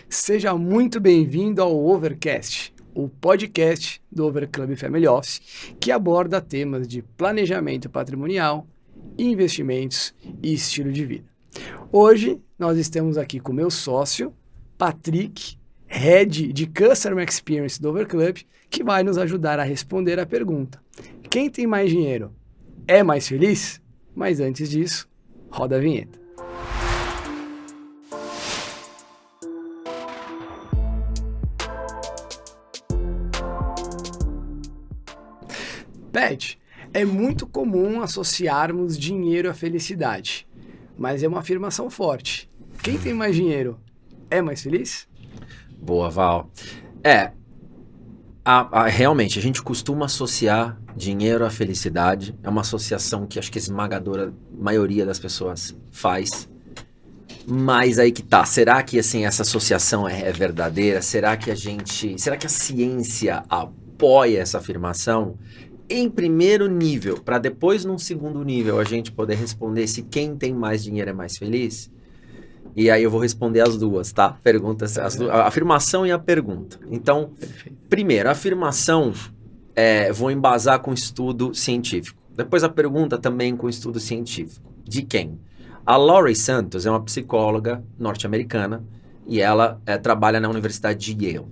Seja muito bem-vindo ao Overcast, o podcast do Overclub Family Office, que aborda temas de planejamento patrimonial, investimentos e estilo de vida. Hoje, nós estamos aqui com meu sócio, Patrick, Head de Customer Experience do Overclub, que vai nos ajudar a responder a pergunta: quem tem mais dinheiro é mais feliz? Mas antes disso, roda a vinheta. Pet, é muito comum associarmos dinheiro à felicidade, mas é uma afirmação forte. Quem tem mais dinheiro é mais feliz? Boa, Val. Realmente, a gente costuma associar dinheiro à felicidade. É uma associação que acho que a esmagadora maioria das pessoas faz. Mas aí que tá. Será que assim, essa associação é verdadeira? Será que a ciência apoia essa afirmação? Em primeiro nível, para depois num segundo nível a gente poder responder se quem tem mais dinheiro é mais feliz? E aí eu vou responder as duas, tá? Perguntas, a afirmação e a pergunta. Então, primeiro, a afirmação vou embasar com estudo científico. Depois a pergunta também com estudo científico. De quem? A Laurie Santos é uma psicóloga norte-americana e ela trabalha na Universidade de Yale.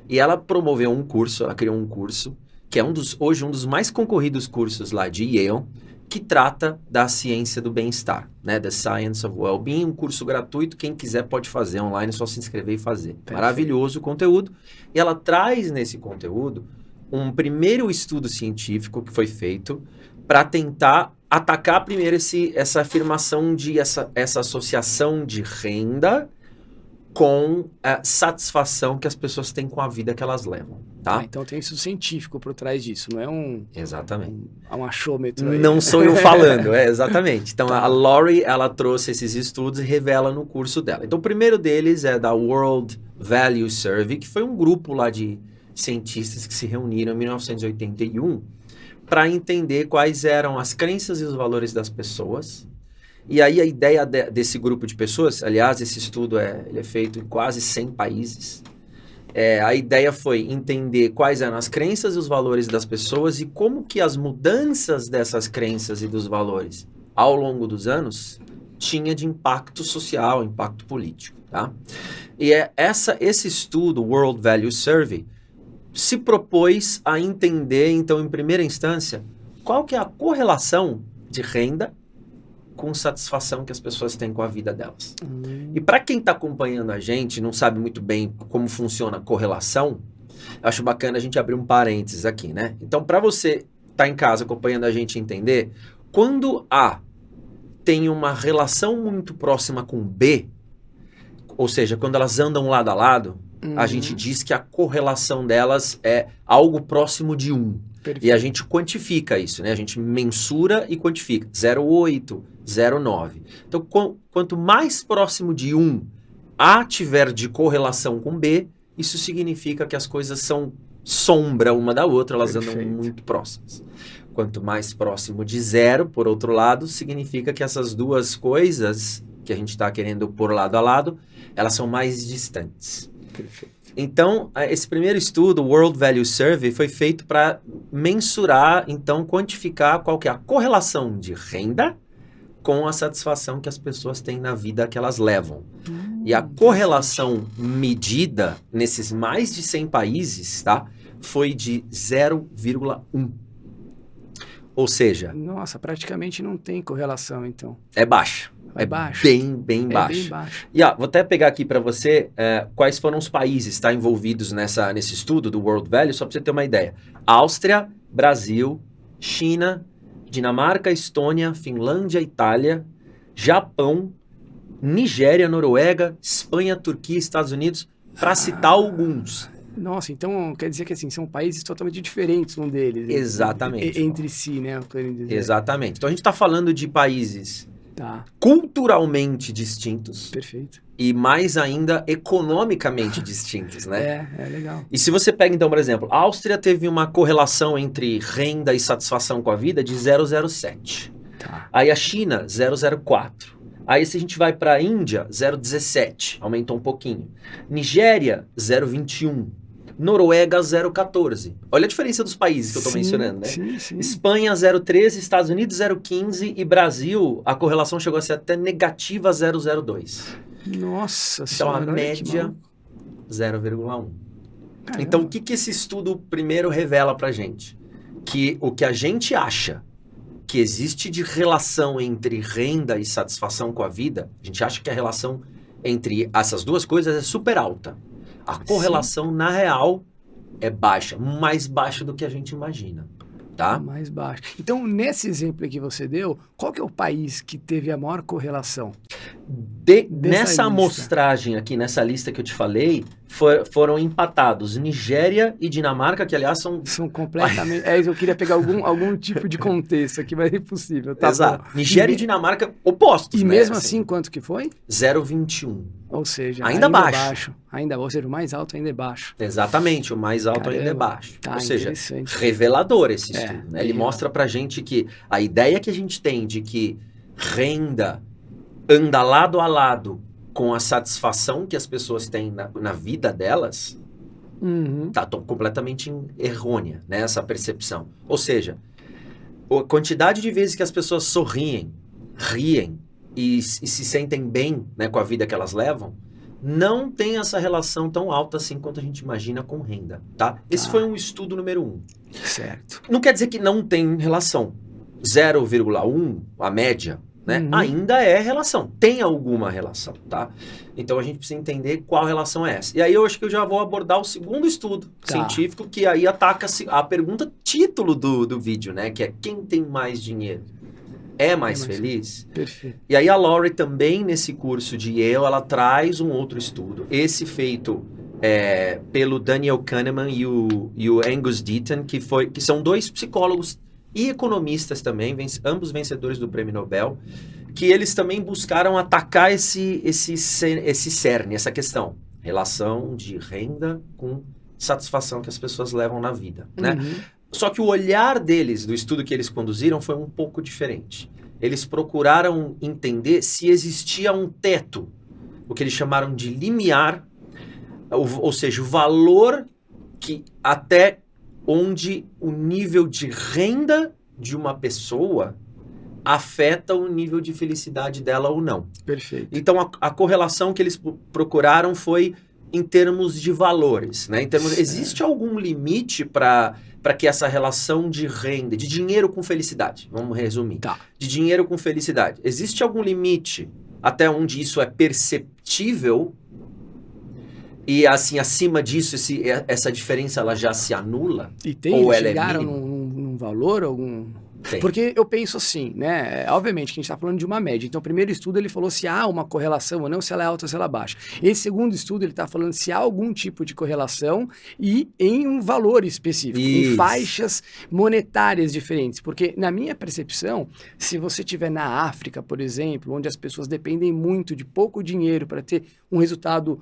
E ela promoveu um curso, ela criou um curso que é hoje um dos mais concorridos cursos lá de Yale, que trata da ciência do bem-estar, né? The Science of Well-being, um curso gratuito, quem quiser pode fazer online, é só se inscrever e fazer. Perfeito. Maravilhoso o conteúdo. E ela traz nesse conteúdo um primeiro estudo científico que foi feito para tentar atacar primeiro essa afirmação de essa associação de renda com a satisfação que as pessoas têm com a vida que elas levam, tá? Então tem isso científico por trás disso, não é Exatamente. Um achômetro aí. Não sou eu falando, exatamente. Então a Laurie, ela trouxe esses estudos e revela no curso dela. Então o primeiro deles é da World Value Survey, que foi um grupo lá de cientistas que se reuniram em 1981 para entender quais eram as crenças e os valores das pessoas. E aí a ideia desse grupo de pessoas, aliás, esse estudo ele é feito em quase 100 países. A ideia foi entender quais eram as crenças e os valores das pessoas e como que as mudanças dessas crenças e dos valores ao longo dos anos tinha de impacto social, impacto político, tá? E esse estudo, World Value Survey, se propôs a entender, então, em primeira instância, qual que é a correlação de renda com satisfação que as pessoas têm com a vida delas. E para quem está acompanhando a gente, não sabe muito bem como funciona a correlação, acho bacana a gente abrir um parênteses aqui, né? Então, para você estar em casa acompanhando a gente entender, quando A tem uma relação muito próxima com B, ou seja, quando elas andam lado a lado, a gente diz que a correlação delas é algo próximo de 1. Perfeito. E a gente quantifica isso, né? A gente mensura e quantifica. 0,8, 0,9. Então, quanto mais próximo de 1 A tiver de correlação com B, isso significa que as coisas são sombra uma da outra, elas Perfeito. Andam muito próximas. Quanto mais próximo de 0, por outro lado, significa que essas duas coisas que a gente está querendo pôr lado a lado, elas são mais distantes. Perfeito. Então, esse primeiro estudo, o World Value Survey, foi feito para mensurar, então, quantificar qual que é a correlação de renda com a satisfação que as pessoas têm na vida que elas levam. E a correlação medida nesses mais de 100 países, tá, foi de 0,1. Ou seja... Nossa, praticamente não tem correlação, então. É baixa. É baixo. Bem baixo. Bem baixo. E vou até pegar aqui para você quais foram os países envolvidos nesse estudo do World Value, só para você ter uma ideia. Áustria, Brasil, China, Dinamarca, Estônia, Finlândia, Itália, Japão, Nigéria, Noruega, Espanha, Turquia, Estados Unidos, para citar alguns. Nossa, então quer dizer que assim, são países totalmente diferentes um deles. Exatamente. Entre si, né? Exatamente. Então a gente está falando de países culturalmente distintos. Perfeito. E mais ainda economicamente distintos, né? É legal. E se você pega então, por exemplo, a Áustria teve uma correlação entre renda e satisfação com a vida de 0,07. Aí a China, 0,04. Aí se a gente vai para a Índia, 0,17, aumentou um pouquinho. Nigéria, 0,21. Noruega, 0,14. Olha a diferença dos países que eu estou mencionando, né? Sim. Espanha, 0,13, Estados Unidos, 0,15 e Brasil, a correlação chegou a ser até negativa 0,02. Nossa Então senhora, a média, 0,1. Então o que esse estudo primeiro revela pra gente? Que o que a gente acha que existe de relação entre renda e satisfação com a vida, a gente acha que a relação entre essas duas coisas é super alta. A correlação, na real, é baixa, mais baixa do que a gente imagina, tá? Mais baixo. Então, nesse exemplo que você deu, qual que é o país que teve a maior correlação? Nessa lista. amostragem aqui, nessa lista que eu te falei, foram empatados Nigéria e Dinamarca, que aliás São completamente... eu queria pegar algum tipo de contexto aqui, mas é impossível. Tá Exato. bom. Nigéria e Dinamarca opostos, E né? mesmo assim, quanto que foi? 0,21. Ou seja, ainda baixo. Ou seja, o mais alto ainda é baixo. Exatamente, o mais alto ainda é baixo. Tá, ou seja, interessante. revelador esse estudo. Né? Ele legal. mostra pra gente que a ideia que a gente tem de que renda anda lado a lado com a satisfação que as pessoas têm na vida delas, tá completamente errônea, né? Essa percepção. Ou seja, a quantidade de vezes que as pessoas sorriem, riem e se sentem bem, né, com a vida que elas levam, não tem essa relação tão alta assim quanto a gente imagina com renda, tá? Esse foi um estudo número 1. Certo. Não quer dizer que não tem relação. 0,1, a média, né? Ainda é relação. Tem alguma relação, tá? Então a gente precisa entender qual relação é essa. E aí eu acho que eu já vou abordar o segundo estudo científico, que aí ataca a pergunta título do vídeo, né? Que é quem tem mais dinheiro? É mais feliz? Perfeito. E aí a Lori também, nesse curso de Yale, ela traz um outro estudo. Esse feito pelo Daniel Kahneman e o Angus Deaton, que são dois psicólogos e economistas também, ambos vencedores do Prêmio Nobel, que eles também buscaram atacar esse cerne, essa questão. Relação de renda com satisfação que as pessoas levam na vida, né? Só que o olhar deles, do estudo que eles conduziram, foi um pouco diferente. Eles procuraram entender se existia um teto, o que eles chamaram de limiar, ou seja, o valor que até onde o nível de renda de uma pessoa afeta o nível de felicidade dela ou não. Perfeito. Então, a correlação que eles procuraram foi em termos de valores, né? Existe algum limite para que essa relação de renda, de dinheiro com felicidade, vamos resumir, de dinheiro com felicidade, existe algum limite até onde isso é perceptível e assim, acima disso, essa diferença ela já se anula? E ou ela chegaram é mínima? num valor, algum... Tem. Porque eu penso assim, né? Obviamente que a gente está falando de uma média. Então, o primeiro estudo ele falou se há uma correlação ou não, se ela é alta ou se ela é baixa. Esse segundo estudo ele está falando se há algum tipo de correlação e em um valor específico, em faixas monetárias diferentes. Porque, na minha percepção, se você estiver na África, por exemplo, onde as pessoas dependem muito de pouco dinheiro para ter um resultado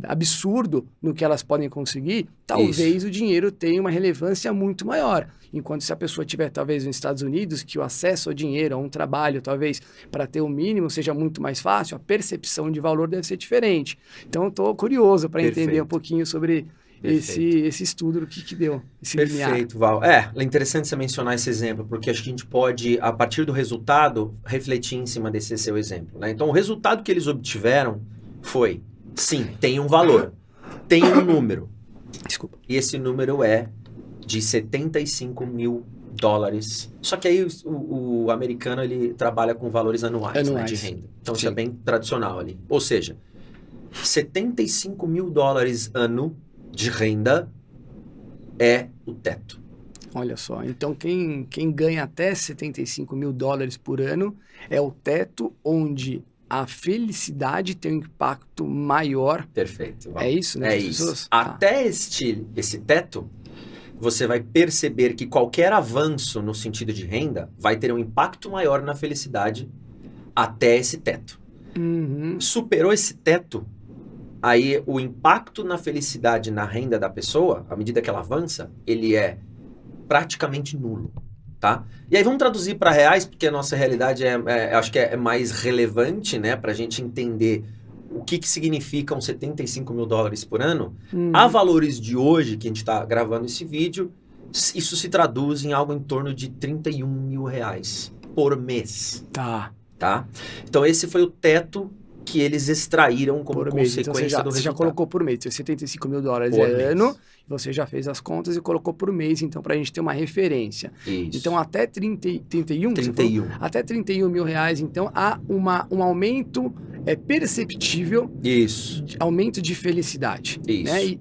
absurdo no que elas podem conseguir, talvez o dinheiro tenha uma relevância muito maior. Enquanto se a pessoa tiver, talvez, nos Estados Unidos, que o acesso ao dinheiro, a um trabalho, talvez, para ter o mínimo, seja muito mais fácil, a percepção de valor deve ser diferente. Então, eu estou curioso para entender um pouquinho sobre esse estudo, o que deu, esse limiar. Perfeito, Val. É interessante você mencionar esse exemplo, porque acho que a gente pode, a partir do resultado, refletir em cima desse seu exemplo, né? Então, o resultado que eles obtiveram foi, sim, tem um valor, tem um número. Desculpa. E esse número é de $75 mil. Só que aí o americano ele trabalha com valores anuais. Né, de renda. Então isso é bem tradicional ali. Ou seja, $75 mil ano de renda é o teto. Olha só, então quem ganha até $75 mil por ano é o teto onde a felicidade tem um impacto maior. Perfeito. É isso, né? É isso. Até esse teto, você vai perceber que qualquer avanço no sentido de renda vai ter um impacto maior na felicidade até esse teto. Superou esse teto, aí o impacto na felicidade, na renda da pessoa, à medida que ela avança, ele é praticamente nulo. tá? E aí vamos traduzir para reais, porque a nossa realidade acho que é mais relevante, né? Para a gente entender o que significam 75 mil dólares por ano. A valores de hoje, que a gente está gravando esse vídeo, isso se traduz em algo em torno de 31 mil reais por mês. Tá. Então esse foi o teto que eles extraíram como por mês. Então, consequência do resultado. Você já colocou por mês, 75 mil dólares por ano, você já fez as contas e colocou por mês, então, para a gente ter uma referência. Isso. Então, até 31? 31. Até 31 mil reais, então, há um aumento perceptível. Isso. Aumento de felicidade. Isso. Né?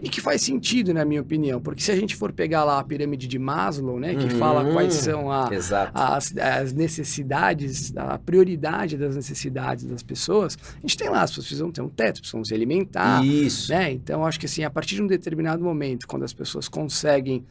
E que faz sentido, na minha opinião, porque se a gente for pegar lá a pirâmide de Maslow, né, que fala quais são as necessidades, a prioridade das necessidades das pessoas, a gente tem lá, as pessoas precisam ter um teto, precisam se alimentar. Isso. Né? Então, acho que assim, a partir de um determinado momento, quando as pessoas conseguem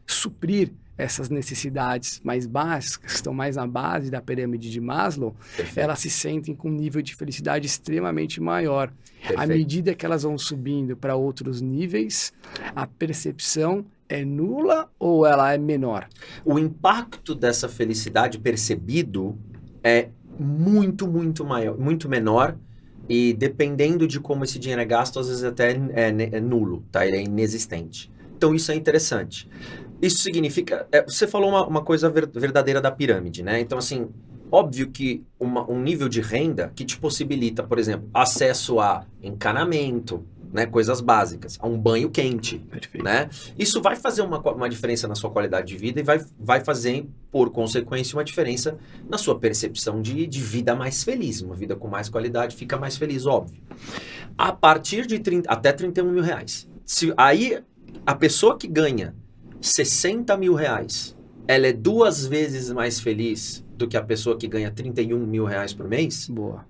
suprir essas necessidades mais básicas, que estão mais na base da pirâmide de Maslow, Perfeito. elas se sentem com um nível de felicidade extremamente maior. Perfeito. À medida que elas vão subindo para outros níveis, a percepção é nula ou ela é menor? O impacto dessa felicidade percebido é muito, muito maior, muito menor, e dependendo de como esse dinheiro é gasto, às vezes até é nulo, tá? Ele é inexistente. Então isso é interessante. Isso significa... você falou uma coisa verdadeira da pirâmide, né? Então, assim, óbvio que um nível de renda que te possibilita, por exemplo, acesso a encanamento, né? Coisas básicas, a um banho quente. Perfeito. Né? Isso vai fazer uma diferença na sua qualidade de vida e vai fazer, por consequência, uma diferença na sua percepção de vida mais feliz. Uma vida com mais qualidade fica mais feliz, óbvio. A partir de até 31 mil reais. Aí, a pessoa que ganha 60 mil reais, ela é 2 vezes mais feliz do que a pessoa que ganha 31 mil reais por mês? Boa.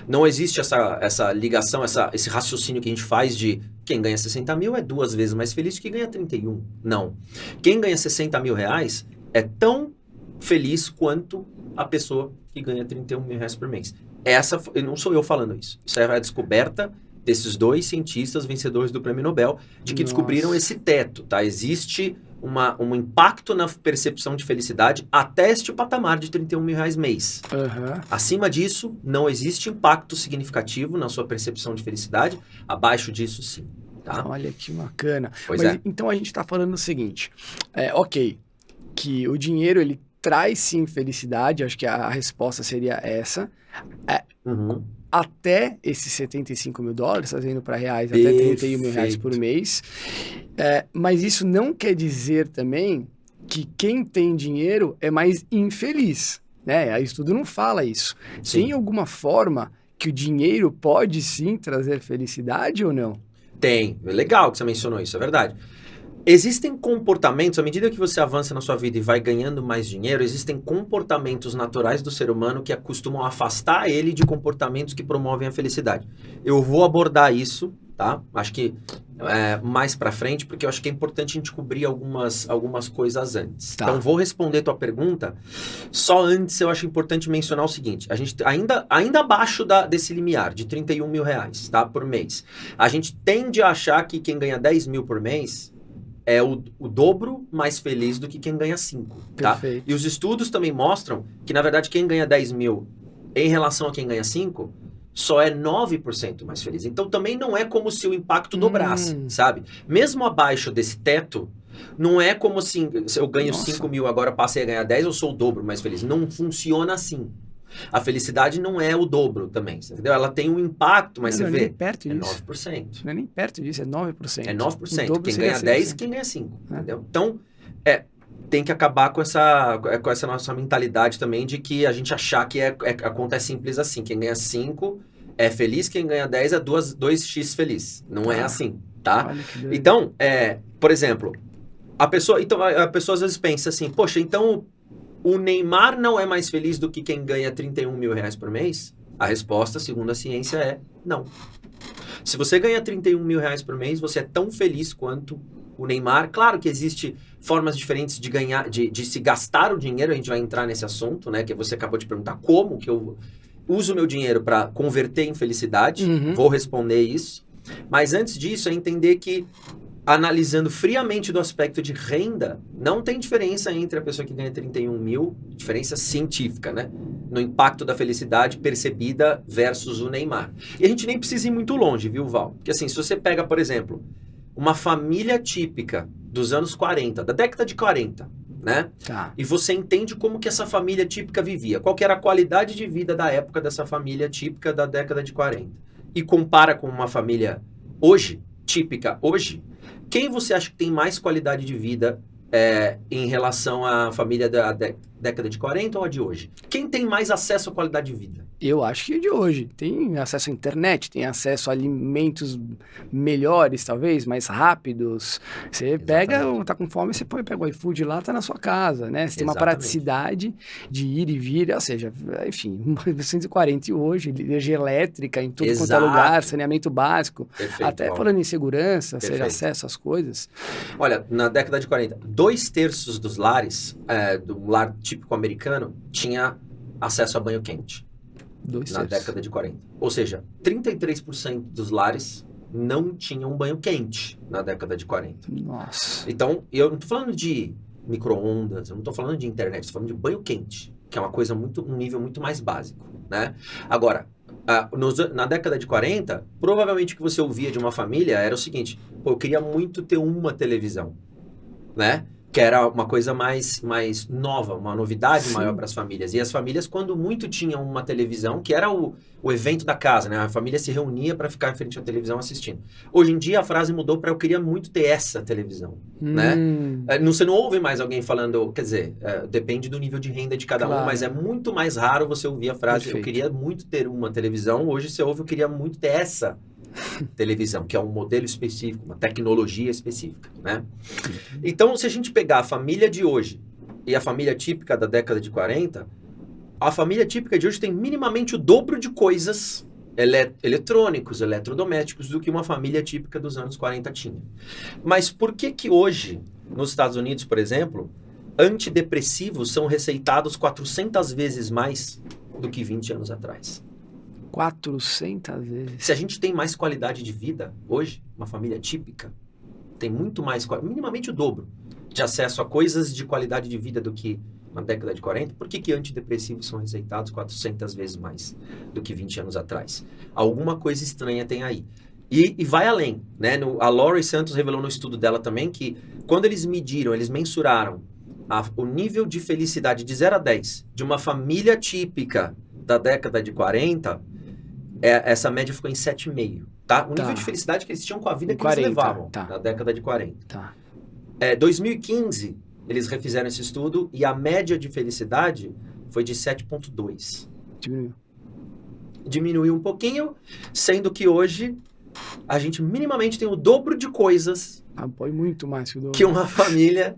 Não existe essa ligação, esse raciocínio que a gente faz de quem ganha 60 mil é 2 vezes mais feliz do que quem ganha 31. Não. Quem ganha 60 mil reais é tão feliz quanto a pessoa que ganha 31 mil reais por mês. Não sou eu falando isso. Isso é a descoberta desses 2 cientistas vencedores do Prêmio Nobel, de que descobriram esse teto, tá? Existe um impacto na percepção de felicidade até este patamar de 31 mil reais mês. Acima disso, não existe impacto significativo na sua percepção de felicidade. Abaixo disso, sim. Tá? Olha que bacana. Pois é. Então a gente está falando o seguinte, ok, que o dinheiro ele traz sim felicidade, acho que a resposta seria essa, até esses 75 mil dólares, trazendo para reais, até 31 mil reais por mês. Mas isso não quer dizer também que quem tem dinheiro é mais infeliz, né? O estudo não fala isso. Sim. Tem alguma forma que o dinheiro pode sim trazer felicidade ou não? Tem. Legal que você mencionou isso, é verdade. Existem comportamentos, à medida que você avança na sua vida e vai ganhando mais dinheiro, existem comportamentos naturais do ser humano que costumam afastar ele de comportamentos que promovem a felicidade. Eu vou abordar isso, tá? Acho que mais pra frente, porque eu acho que é importante a gente cobrir algumas coisas antes. Tá. Então, vou responder tua pergunta. Só antes, eu acho importante mencionar o seguinte. A gente, ainda abaixo desse limiar, de 31 mil reais, tá? Por mês. A gente tende a achar que quem ganha 10 mil por mês é o dobro mais feliz do que quem ganha 5, tá? Perfeito. E os estudos também mostram que, na verdade, quem ganha 10 mil em relação a quem ganha 5, só é 9% mais feliz. Então, também não é como se o impacto dobrasse, sabe? Mesmo abaixo desse teto, não é como assim, se eu ganho 5 mil, agora passei a ganhar 10, eu sou o dobro mais feliz. Não funciona assim. A felicidade não é o dobro também, entendeu? Ela tem um impacto, mas você vê, nem perto disso. 9%. Não é nem perto disso, é 9%. É 9%. O dobro Quem seria ganha 10 6%. e quem ganha 5, entendeu? Então, tem que acabar com essa nossa mentalidade também de que a gente achar que a conta é simples assim. Quem ganha 5 é feliz, quem ganha 10 é 2x feliz. Não é assim, tá? Olha que doido. Então, por exemplo, a pessoa às vezes pensa assim, poxa, então o Neymar não é mais feliz do que quem ganha 31 mil reais por mês? A resposta, segundo a ciência, é não. Se você ganha 31 mil reais por mês, você é tão feliz quanto o Neymar. Claro que existe formas diferentes de ganhar, de se gastar o dinheiro, a gente vai entrar nesse assunto, né? Que você acabou de perguntar como que eu uso o meu dinheiro para converter em felicidade. Vou responder isso. Mas antes disso, é entender que analisando friamente do aspecto de renda, não tem diferença entre a pessoa que ganha 31 mil, diferença científica, né? No impacto da felicidade percebida versus o Neymar. E a gente nem precisa ir muito longe, viu, Val? Porque assim, se você pega, por exemplo, uma família típica dos anos 40, da década de 40, né? Tá. E você entende como que essa família típica vivia, qual que era a qualidade de vida da época dessa família típica da década de 40. E compara com uma família hoje, típica hoje, quem você acha que tem mais qualidade de vida em relação à família da década de 40 ou a de hoje? Quem tem mais acesso à qualidade de vida? Eu acho que é de hoje. Tem acesso à internet, tem acesso a alimentos melhores, talvez, mais rápidos. Você pega, tá com fome, você pega o iFood lá, tá na sua casa, né? Você tem uma praticidade de ir e vir, ou seja, enfim, 1940 e hoje, energia elétrica em tudo quanto é lugar, saneamento básico. Perfeito, até falando em segurança, seja acesso às coisas. Olha, na década de 40, 2/3 dos lares, do lar típico americano, tinha acesso a banho quente. Na década de 40. Ou seja, 33% dos lares não tinham banho quente na década de 40. Nossa. Então, eu não estou falando de micro-ondas, eu não estou falando de internet, estou falando de banho quente, que é uma coisa um nível muito mais básico, né? Agora, na década de 40, provavelmente o que você ouvia de uma família era o seguinte: pô, eu queria muito ter uma televisão, né? Que era uma coisa mais nova, uma novidade maior para as famílias. E as famílias, quando muito tinham uma televisão, que era o evento da casa, né? A família se reunia para ficar em frente à televisão assistindo. Hoje em dia, a frase mudou para eu queria muito ter essa televisão, né? Você não ouve mais alguém falando, quer dizer, depende do nível de renda de cada um, mas é muito mais raro você ouvir a frase, eu queria muito ter uma televisão. Hoje você ouve, eu queria muito ter essa televisão, que é um modelo específico, uma tecnologia específica, né? Então, se a gente pegar a família de hoje e a família típica da década de 40, a família típica de hoje tem minimamente o dobro de coisas eletrônicos, eletrodomésticos do que uma família típica dos anos 40 tinha. Mas por que hoje, nos Estados Unidos, por exemplo, antidepressivos são receitados 400 vezes mais do que 20 anos atrás? 400 vezes. Se a gente tem mais qualidade de vida hoje, uma família típica tem muito mais, minimamente o dobro de acesso a coisas de qualidade de vida do que na década de 40, por que antidepressivos são receitados 400 vezes mais do que 20 anos atrás? Alguma coisa estranha tem aí. E vai além, né? A Laurie Santos revelou no estudo dela também que quando eles mensuraram o nível de felicidade de 0 a 10 de uma família típica da década de 40, essa média ficou em 7,5, tá? O nível de felicidade que eles tinham com a vida que 40, eles levavam na década de 40. Tá. 2015, eles refizeram esse estudo e a média de felicidade foi de 7,2. Diminuiu um pouquinho, sendo que hoje a gente minimamente tem o dobro de coisas muito mais que o dobro. Que uma família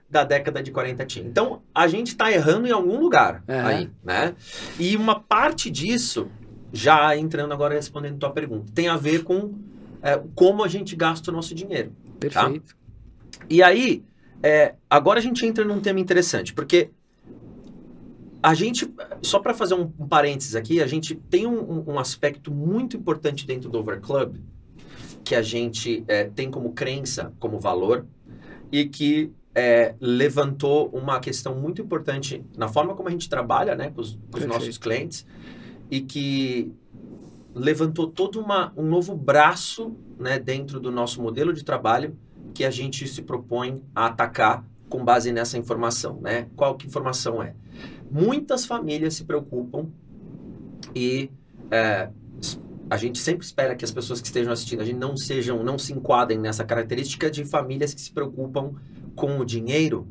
da década de 40 tinha. Então, a gente está errando em algum lugar aí, né? E uma parte disso, já entrando agora respondendo a tua pergunta, tem a ver com como a gente gasta o nosso dinheiro. Perfeito. Tá? E aí, agora a gente entra num tema interessante, porque a gente, só para fazer um parênteses aqui, a gente tem um aspecto muito importante dentro do Overclub, que a gente tem como crença, como valor, e que levantou uma questão muito importante na forma como a gente trabalha, né, com os nossos clientes, e que levantou todo um novo braço, né, dentro do nosso modelo de trabalho, que a gente se propõe a atacar com base nessa informação, né? Qual que informação é? Muitas famílias se preocupam e a gente sempre espera que as pessoas que estejam assistindo a gente não se enquadrem nessa característica de famílias que se preocupam com o dinheiro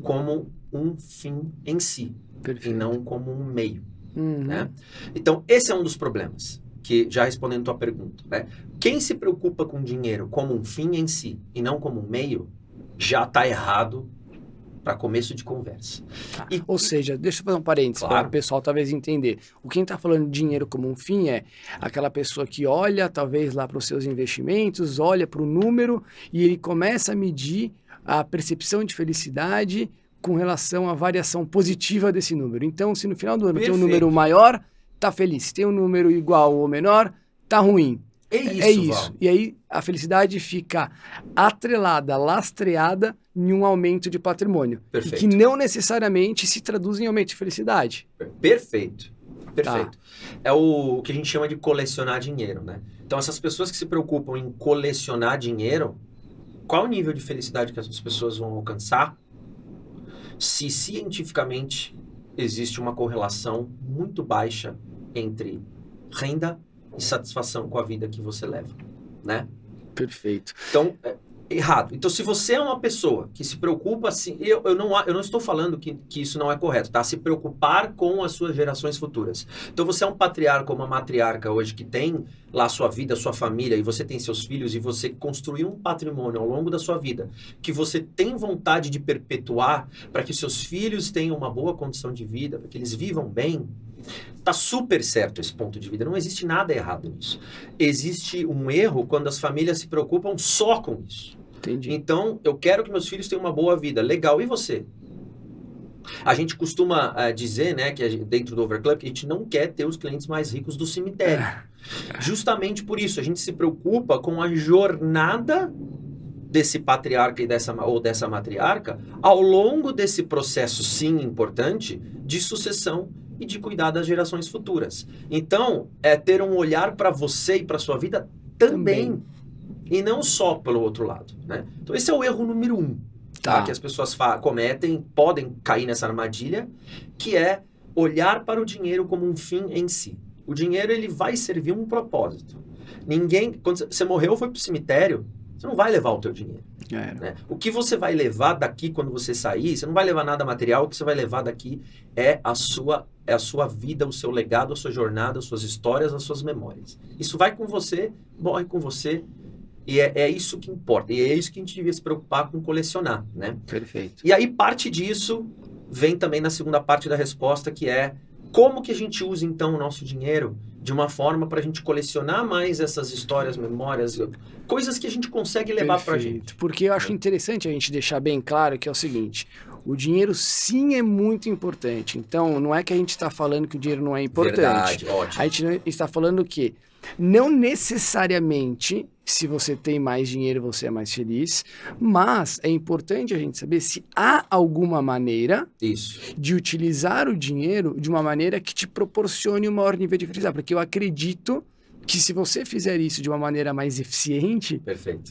como um fim em si. Perfeito. E não como um meio. Né? Então, esse é um dos problemas, que já respondendo tua pergunta, né? Quem se preocupa com dinheiro como um fim em si e não como um meio, já está errado para começo de conversa. Ou seja, deixa eu fazer um parênteses para o pessoal talvez entender. Quem está falando de dinheiro como um fim é aquela pessoa que olha talvez lá para os seus investimentos, olha para o número e ele começa a medir a percepção de felicidade com relação à variação positiva desse número. Então, se no final do ano tem um número maior, tá feliz. Se tem um número igual ou menor, tá ruim. É isso. Val. E aí a felicidade fica atrelada, lastreada em um aumento de patrimônio. Perfeito. E que não necessariamente se traduz em aumento de felicidade. Perfeito. Perfeito. É o que a gente chama de colecionar dinheiro, né? Então, essas pessoas que se preocupam em colecionar dinheiro, qual o nível de felicidade que essas pessoas vão alcançar se cientificamente existe uma correlação muito baixa entre renda e satisfação com a vida que você leva, né? Perfeito. Então, errado. Então, se você é uma pessoa que se preocupa assim, eu não estou falando que isso não é correto, tá? Se preocupar com as suas gerações futuras. Então, você é um patriarca ou uma matriarca hoje que tem lá a sua vida, a sua família, e você tem seus filhos, e você construiu um patrimônio ao longo da sua vida, que você tem vontade de perpetuar para que seus filhos tenham uma boa condição de vida, para que eles vivam bem. Tá super certo esse ponto de vida, não existe nada errado nisso. Existe um erro quando as famílias se preocupam só com isso. Entendi. Então, eu quero que meus filhos tenham uma boa vida. Legal, e você? A gente costuma dizer, né, que dentro do Overclub, que a gente não quer ter os clientes mais ricos do cemitério. Justamente por isso, a gente se preocupa com a jornada desse patriarca ou dessa matriarca ao longo desse processo, sim, importante, de sucessão e de cuidar das gerações futuras. Então, é ter um olhar para você e para sua vida também. E não só pelo outro lado, né? Então, esse é o erro número 1, tá? Que as pessoas cometem, podem cair nessa armadilha, que é olhar para o dinheiro como um fim em si. O dinheiro, ele vai servir um propósito. Quando você morreu, foi pro cemitério, você não vai levar o teu dinheiro. Né? O que você vai levar daqui quando você sair, você não vai levar nada material, o que você vai levar daqui é a sua vida, o seu legado, a sua jornada, as suas histórias, as suas memórias. Isso vai com você, morre com você, e é isso que importa. E é isso que a gente devia se preocupar com colecionar, né? Perfeito. E aí parte disso vem também na segunda parte da resposta, que é como que a gente usa então o nosso dinheiro de uma forma para a gente colecionar mais essas histórias, memórias, coisas que a gente consegue levar para a gente. Porque eu acho interessante a gente deixar bem claro que é o seguinte: o dinheiro sim é muito importante. Então, não é que a gente está falando que o dinheiro não é importante. Verdade, ótimo. A gente está falando que não necessariamente, se você tem mais dinheiro, você é mais feliz, mas é importante a gente saber se há alguma maneira de utilizar o dinheiro de uma maneira que te proporcione um maior nível de felicidade. Porque eu acredito que se você fizer isso de uma maneira mais eficiente,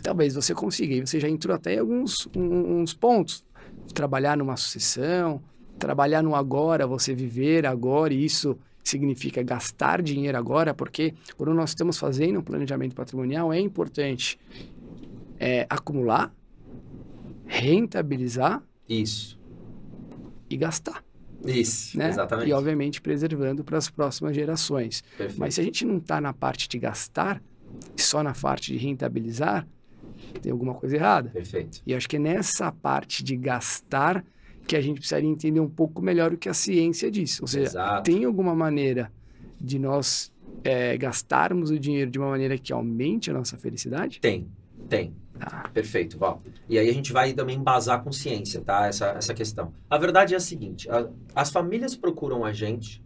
talvez você consiga. E você já entrou até em alguns uns pontos. Trabalhar numa sucessão, trabalhar no agora, você viver agora, e isso significa gastar dinheiro agora, porque quando nós estamos fazendo um planejamento patrimonial, é importante acumular, rentabilizar e gastar. Isso, né? Exatamente. E, obviamente, preservando para as próximas gerações. Perfeito. Mas se a gente não está na parte de gastar, só na parte de rentabilizar, tem alguma coisa errada. Perfeito. E acho que é nessa parte de gastar que a gente precisaria entender um pouco melhor o que a ciência diz. Ou seja, tem alguma maneira de nós gastarmos o dinheiro de uma maneira que aumente a nossa felicidade? Tem. Perfeito, Val. E aí a gente vai também embasar com ciência, tá? Essa questão. A verdade é a seguinte, as famílias procuram a gente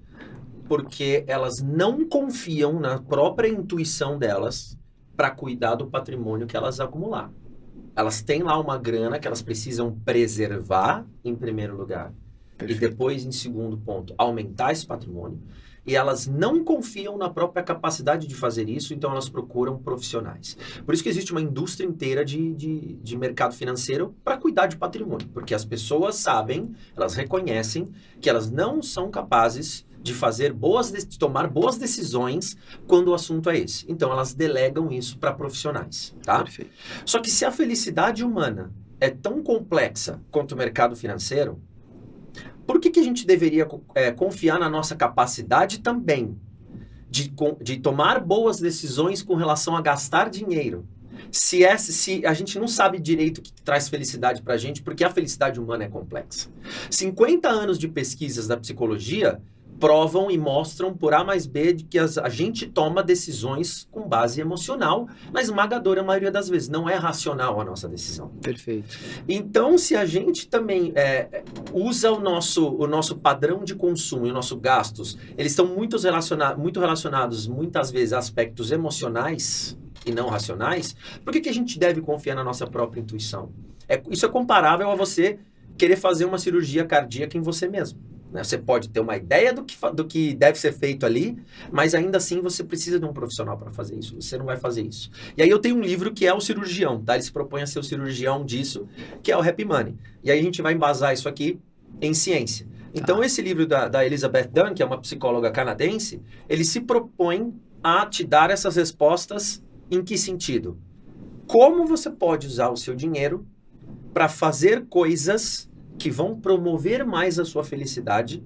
porque elas não confiam na própria intuição delas para cuidar do patrimônio que elas acumularam. Elas têm lá uma grana que elas precisam preservar, em primeiro lugar. Perfeito. E depois, em segundo ponto, aumentar esse patrimônio. E elas não confiam na própria capacidade de fazer isso, então elas procuram profissionais. Por isso que existe uma indústria inteira de mercado financeiro para cuidar de patrimônio. Porque as pessoas sabem, elas reconhecem que elas não são capazes de tomar boas decisões quando o assunto é esse. Então, elas delegam isso para profissionais, tá? Perfeito. Só que se a felicidade humana é tão complexa quanto o mercado financeiro, por que a gente deveria confiar na nossa capacidade também de tomar boas decisões com relação a gastar dinheiro? Se a gente não sabe direito o que traz felicidade para a gente, porque a felicidade humana é complexa. 50 anos de pesquisas da psicologia provam e mostram por A mais B de que a gente toma decisões com base emocional, na esmagadora maioria das vezes. Não é racional a nossa decisão. Perfeito. Então, se a gente também usa o nosso padrão de consumo e os nossos gastos, eles estão muito relacionados, muitas vezes, a aspectos emocionais, e não racionais, por que a gente deve confiar na nossa própria intuição? Isso é comparável a você querer fazer uma cirurgia cardíaca em você mesmo. Né? Você pode ter uma ideia do que deve ser feito ali, mas ainda assim você precisa de um profissional para fazer isso. Você não vai fazer isso. E aí eu tenho um livro que é o cirurgião, tá? Ele se propõe a ser o cirurgião disso, que é o Happy Money. E aí a gente vai embasar isso aqui em ciência. Então esse livro da Elizabeth Dunn, que é uma psicóloga canadense, ele se propõe a te dar essas respostas em que sentido? Como você pode usar o seu dinheiro para fazer coisas que vão promover mais a sua felicidade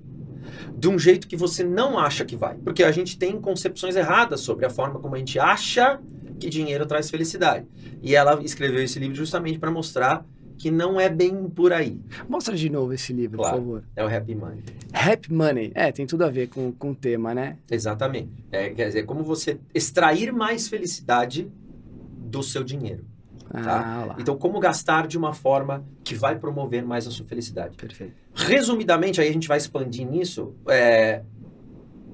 de um jeito que você não acha que vai. Porque a gente tem concepções erradas sobre a forma como a gente acha que dinheiro traz felicidade. E ela escreveu esse livro justamente para mostrar que não é bem por aí. Mostra de novo esse livro, Claro, por favor. é o Happy Money. Happy Money. Tem tudo a ver com o tema, né? Exatamente. Quer dizer, como você extrair mais felicidade do seu dinheiro. Tá? Lá. Então, como gastar de uma forma que vai promover mais a sua felicidade. Perfeito. Resumidamente, aí a gente vai expandir nisso.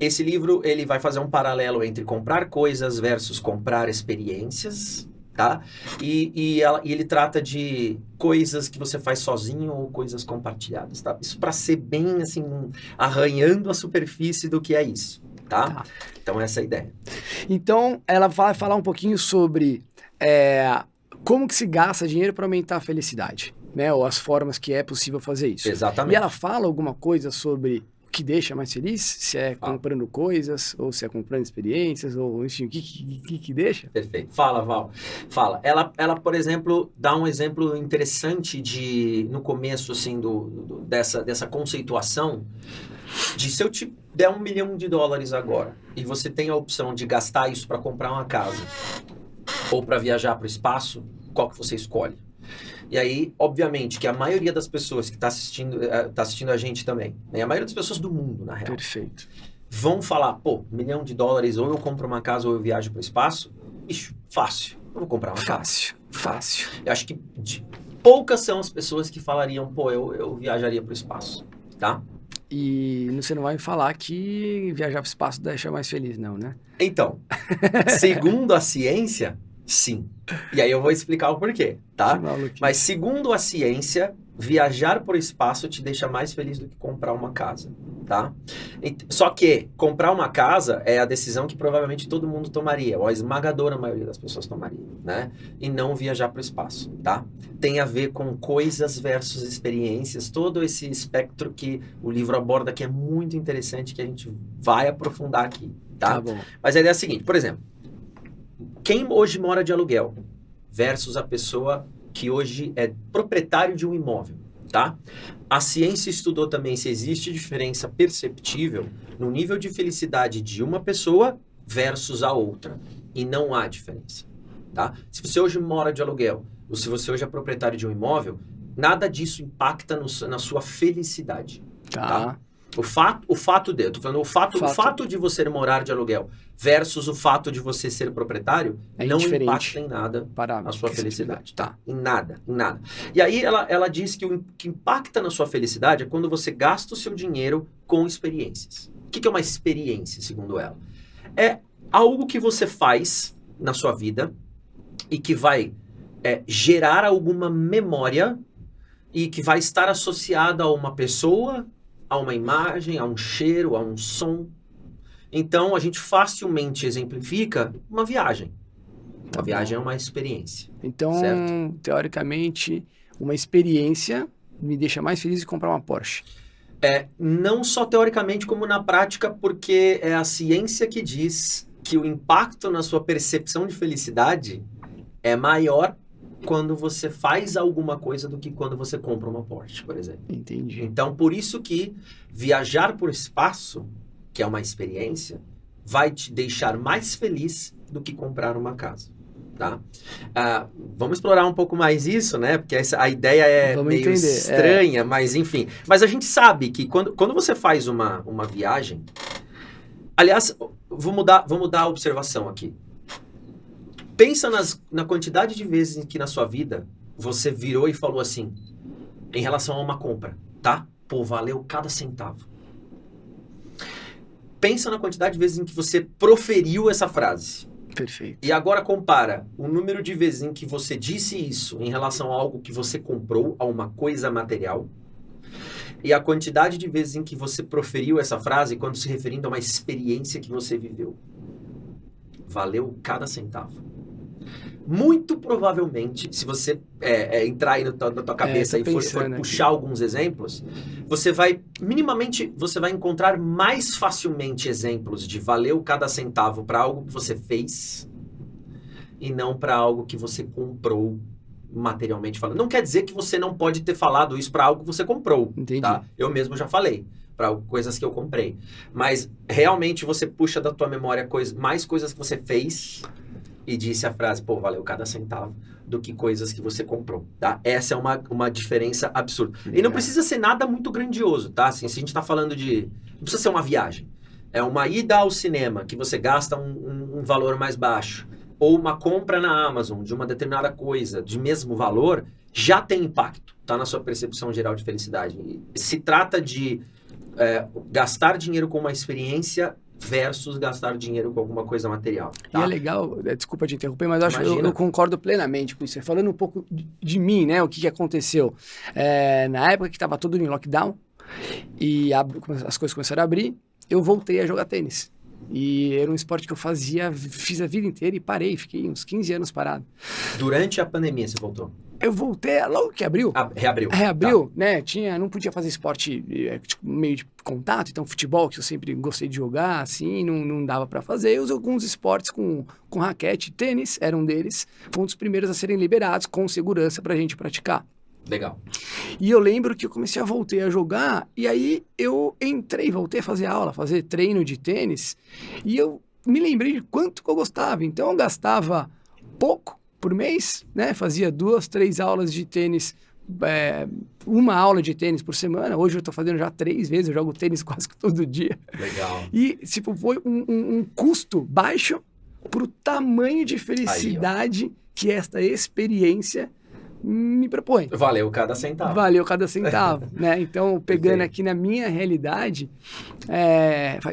Esse livro ele vai fazer um paralelo entre comprar coisas versus comprar experiências. Tá? E ele trata de coisas que você faz sozinho ou coisas compartilhadas. Tá? Isso para ser bem assim, arranhando a superfície do que é isso. Tá? Então, essa é a ideia. Então, ela vai falar um pouquinho sobre como que se gasta dinheiro para aumentar a felicidade, né? Ou as formas que é possível fazer isso. Exatamente. E ela fala alguma coisa sobre o que deixa mais feliz? Se é comprando coisas, ou se é comprando experiências, ou enfim, o que deixa? Perfeito. Fala, Val. Fala. Ela, por exemplo, dá um exemplo interessante no começo, assim, dessa conceituação, de se eu te der $1 milhão agora, e você tem a opção de gastar isso para comprar uma casa, ou para viajar para o espaço, qual que você escolhe? E aí, obviamente, que a maioria das pessoas que está assistindo a gente também, né? A maioria das pessoas do mundo, na real. Perfeito. Vão falar, $1 milhão, ou eu compro uma casa ou eu viajo para o espaço. Ixi, fácil. Eu vou comprar uma casa. Fácil. Eu acho que poucas são as pessoas que falariam, eu viajaria para o espaço, tá? E você não vai falar que viajar para o espaço deixa mais feliz, não, né? Então, segundo a ciência, sim. E aí eu vou explicar o porquê, tá? Mas segundo a ciência, viajar por espaço te deixa mais feliz do que comprar uma casa, tá? Só que comprar uma casa é a decisão que provavelmente todo mundo tomaria, ou a esmagadora maioria das pessoas tomaria, né? E não viajar para o espaço, tá? Tem a ver com coisas versus experiências, todo esse espectro que o livro aborda, que é muito interessante, que a gente vai aprofundar aqui, tá? Bom. Mas a ideia é a seguinte, por exemplo, quem hoje mora de aluguel versus a pessoa que hoje é proprietário de um imóvel, tá? A ciência estudou também se existe diferença perceptível no nível de felicidade de uma pessoa versus a outra. E não há diferença, tá? Se você hoje mora de aluguel, ou se você hoje é proprietário de um imóvel, nada disso impacta na sua felicidade, tá? O fato de você morar de aluguel versus o fato de você ser proprietário não impacta em nada a sua felicidade, tá? Em nada. E aí ela diz que o que impacta na sua felicidade é quando você gasta o seu dinheiro com experiências. O que é uma experiência, segundo ela? É algo que você faz na sua vida e que vai gerar alguma memória e que vai estar associada a uma pessoa, a uma imagem, a um cheiro, a um som. Então, a gente facilmente exemplifica uma viagem. Uma viagem é uma experiência. Então, certo? Teoricamente, uma experiência me deixa mais feliz de comprar uma Porsche. Não só teoricamente, como na prática, porque é a ciência que diz que o impacto na sua percepção de felicidade é maior quando você faz alguma coisa do que quando você compra uma Porsche, por exemplo. Entendi. Então, por isso que viajar por espaço, que é uma experiência, vai te deixar mais feliz do que comprar uma casa, tá? Vamos explorar um pouco mais isso, né? Porque a ideia é meio estranha, mas enfim. Mas a gente sabe que quando você faz uma viagem... Aliás, vou mudar a observação aqui. Pensa na quantidade de vezes em que na sua vida você virou e falou assim, em relação a uma compra, tá? Pô, valeu cada centavo. Pensa na quantidade de vezes em que você proferiu essa frase. Perfeito. E agora compara o número de vezes em que você disse isso em relação a algo que você comprou, a uma coisa material, e a quantidade de vezes em que você proferiu essa frase quando se referindo a uma experiência que você viveu. Valeu cada centavo. Muito provavelmente, se você entrar aí na tua cabeça e for puxar alguns exemplos, você vai encontrar mais facilmente exemplos de valeu cada centavo para algo que você fez e não para algo que você comprou materialmente falando. Não quer dizer que você não pode ter falado isso para algo que você comprou. Entendi. Tá? Eu mesmo já falei para coisas que eu comprei. Mas realmente você puxa da tua memória mais coisas que você fez e disse a frase, pô, valeu cada centavo, do que coisas que você comprou, tá? Essa é uma diferença absurda. E não precisa ser nada muito grandioso, tá? Assim, se a gente tá falando de... Não precisa ser uma viagem. É uma ida ao cinema, que você gasta um valor mais baixo. Ou uma compra na Amazon de uma determinada coisa de mesmo valor, já tem impacto, tá? Na sua percepção geral de felicidade. Se trata de gastar dinheiro com uma experiência versus gastar dinheiro com alguma coisa material. Tá? E é legal, desculpa te interromper, mas eu concordo plenamente com isso. Falando um pouco de mim, né? O que aconteceu. Na época que estava tudo em lockdown e as coisas começaram a abrir, eu voltei a jogar tênis. E era um esporte que eu fiz a vida inteira e parei, fiquei uns 15 anos parado. Durante a pandemia você voltou? Eu voltei logo que abriu. Reabriu. Reabriu, tá. Né? Não podia fazer esporte meio de contato, então futebol, que eu sempre gostei de jogar, assim, não dava pra fazer. Eu usei alguns esportes com raquete, tênis era um deles, foi um dos primeiros a serem liberados com segurança pra gente praticar. Legal. E eu lembro que eu comecei a voltar a jogar, e aí eu voltei a fazer aula, fazer treino de tênis, e eu me lembrei de quanto que eu gostava. Então eu gastava pouco por mês, né? Fazia 2, 3 aulas de tênis, uma aula de tênis por semana. Hoje eu tô fazendo já 3 vezes, eu jogo tênis quase que todo dia. Legal. E foi um custo baixo pro tamanho de felicidade aí, que esta experiência me propõe. Valeu cada centavo. Valeu cada centavo, né? Então, pegando aqui na minha realidade,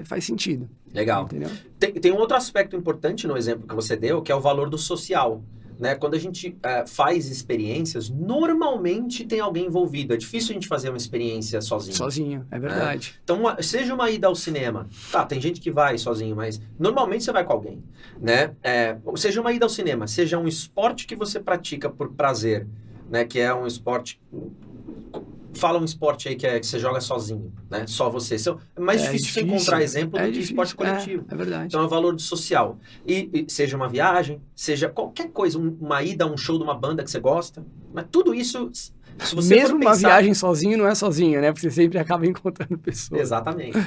faz sentido. Legal. Entendeu? Tem um outro aspecto importante no exemplo que você deu, que é o valor do social. Né? Quando a gente faz experiências, normalmente tem alguém envolvido. É difícil a gente fazer uma experiência sozinho. Sozinho, é verdade. Então, seja uma ida ao cinema. Tá, tem gente que vai sozinho, mas normalmente você vai com alguém. Né? Seja uma ida ao cinema, seja um esporte que você pratica por prazer, né? Que é um esporte... Fala um esporte aí que você joga sozinho, né? Só você. É mais difícil você encontrar exemplo do que esporte coletivo. É verdade. Então é o valor do social. E seja uma viagem, seja qualquer coisa, uma ida a um show de uma banda que você gosta. Mas tudo isso, se você mesmo for pensar... uma viagem sozinho não é sozinho, né? Porque você sempre acaba encontrando pessoas. Exatamente.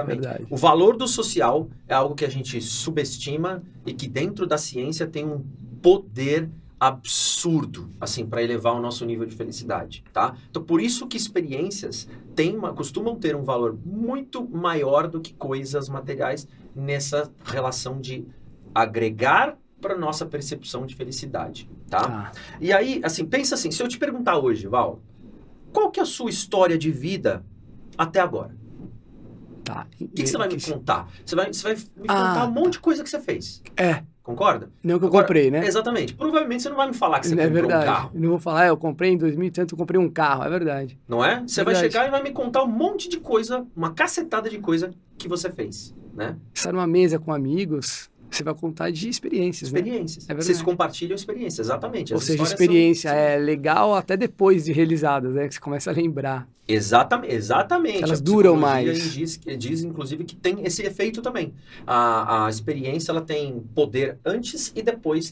Verdade. O valor do social é algo que a gente subestima e que dentro da ciência tem um poder absurdo, assim, para elevar o nosso nível de felicidade, tá? Então, por isso que experiências costumam ter um valor muito maior do que coisas materiais nessa relação de agregar para nossa percepção de felicidade, tá? E aí, assim, pensa assim, se eu te perguntar hoje, Val, qual que é a sua história de vida até agora? Tá. O que você vai me contar? Você vai me contar um monte de coisa que você fez. Concorda? Não que eu comprei, né? Exatamente. Provavelmente você não vai me falar que você comprou verdade. Um carro. Eu não vou falar, eu comprei em 2000 e tanto, eu comprei um carro. É verdade. Não é? Você vai chegar e vai me contar um monte de coisa, uma cacetada de coisa que você fez, né? Você está numa mesa com amigos, você vai contar de experiências, né? Experiências. Vocês compartilham experiências, exatamente. Ou seja, experiência é legal até depois de realizadas, né? Que você começa a lembrar. Exatamente. Elas duram mais. Diz, inclusive, que tem esse efeito também. A experiência, ela tem poder antes e depois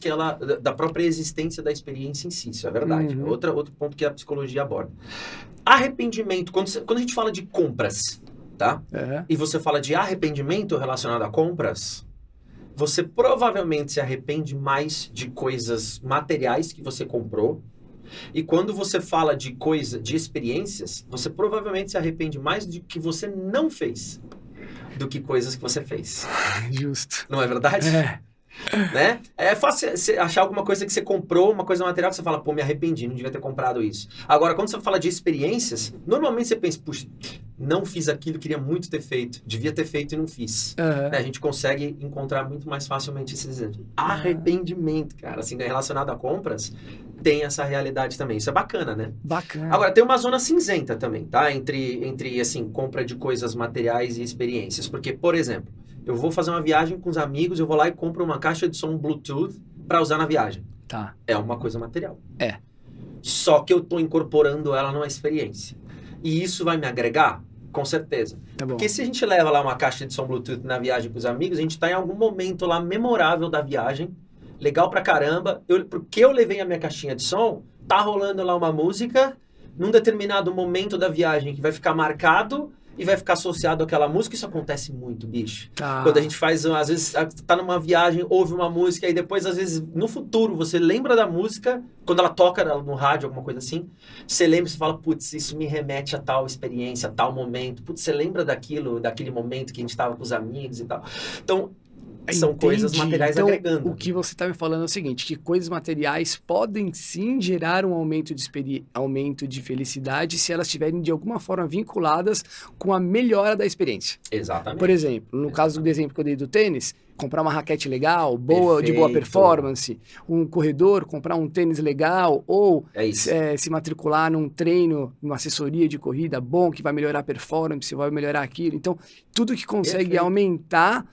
da própria existência da experiência em si. Isso é verdade. Uhum. Outro ponto que a psicologia aborda. Arrependimento. Quando a gente fala de compras, tá? E você fala de arrependimento relacionado a compras, você provavelmente se arrepende mais de coisas materiais que você comprou. E quando você fala de experiências, você provavelmente se arrepende mais de que você não fez do que coisas que você fez. Justo. Não é verdade? né? É fácil você achar alguma coisa que você comprou, uma coisa material que você fala, pô, me arrependi, não devia ter comprado isso. Agora, quando você fala de experiências, normalmente você pensa, puxa, não fiz aquilo, queria muito ter feito, devia ter feito e não fiz. Aham. Né? A gente consegue encontrar muito mais facilmente esses exemplos. Arrependimento, cara, assim, relacionado a compras, tem essa realidade também. Isso é bacana, né? Bacana. Agora, tem uma zona cinzenta também, tá? Entre assim, compra de coisas materiais e experiências. Porque, por exemplo, eu vou fazer uma viagem com os amigos, eu vou lá e compro uma caixa de som Bluetooth para usar na viagem. Tá. É uma coisa material. É. Só que eu tô incorporando ela numa experiência. E isso vai me agregar? Com certeza. Tá bom. Porque se a gente leva lá uma caixa de som Bluetooth na viagem com os amigos, a gente tá em algum momento lá memorável da viagem, legal pra caramba. Porque eu levei a minha caixinha de som, tá rolando lá uma música, num determinado momento da viagem que vai ficar marcado e vai ficar associado àquela música. Isso acontece muito, bicho. Tá. Quando a gente faz, às vezes, tá numa viagem, ouve uma música e depois, às vezes, no futuro, você lembra da música, quando ela toca no rádio, alguma coisa assim, você lembra e você fala, putz, isso me remete a tal experiência, a tal momento. Putz, você lembra daquele momento que a gente tava com os amigos e tal. Então, são coisas materiais então, agregando. O que você está me falando é o seguinte, que coisas materiais podem sim gerar um aumento de felicidade se elas estiverem de alguma forma vinculadas com a melhora da experiência. Exatamente. Por exemplo, no caso do exemplo que eu dei do tênis, comprar uma raquete legal, de boa Perfeito. performance, um corredor, comprar um tênis legal, ou É isso. se matricular num treino, numa assessoria de corrida bom, que vai melhorar a performance, vai melhorar aquilo. Então, tudo que consegue Perfeito. aumentar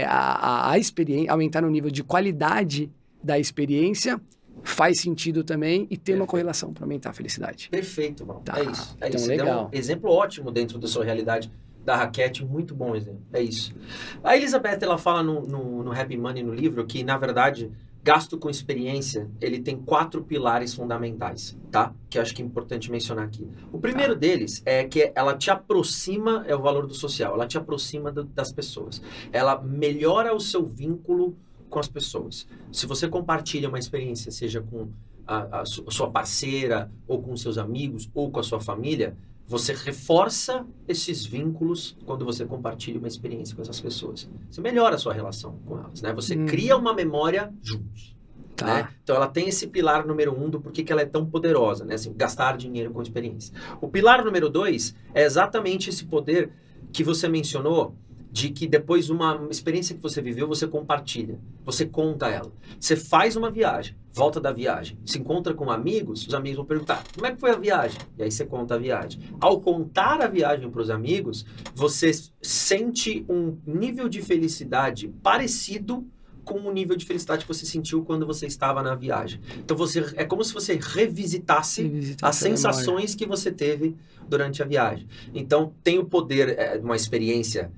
a experiência, aumentar no nível de qualidade da experiência, faz sentido também e tem uma Perfeito. correlação para aumentar a felicidade. Perfeito, Val. Tá. É isso. É Então, isso. legal. Você deu um exemplo ótimo dentro da sua realidade da raquete, muito bom exemplo. É isso. A Elizabeth, ela fala no Happy Money, no livro, que, na verdade, gasto com experiência, ele tem 4 pilares fundamentais, tá? Que eu acho que é importante mencionar aqui. O primeiro deles é que ela te aproxima, é o valor do social, ela te aproxima das pessoas. Ela melhora o seu vínculo com as pessoas. Se você compartilha uma experiência, seja com a sua parceira, ou com seus amigos, ou com a sua família, você reforça esses vínculos quando você compartilha uma experiência com essas pessoas. Você melhora a sua relação com elas, né? Você cria uma memória juntos. Tá. Né? Então, ela tem esse pilar número 1 do porquê que ela é tão poderosa, né? Assim, gastar dinheiro com experiência. O pilar número 2 é exatamente esse poder que você mencionou, de que depois de uma experiência que você viveu, você compartilha, você conta ela. Você faz uma viagem, volta da viagem, se encontra com amigos, os amigos vão perguntar, como é que foi a viagem? E aí você conta a viagem. Ao contar a viagem para os amigos, você sente um nível de felicidade parecido com o nível de felicidade que você sentiu quando você estava na viagem. Então, é como se você revisitasse as sensações que você teve durante a viagem. Então, tem o poder de uma experiência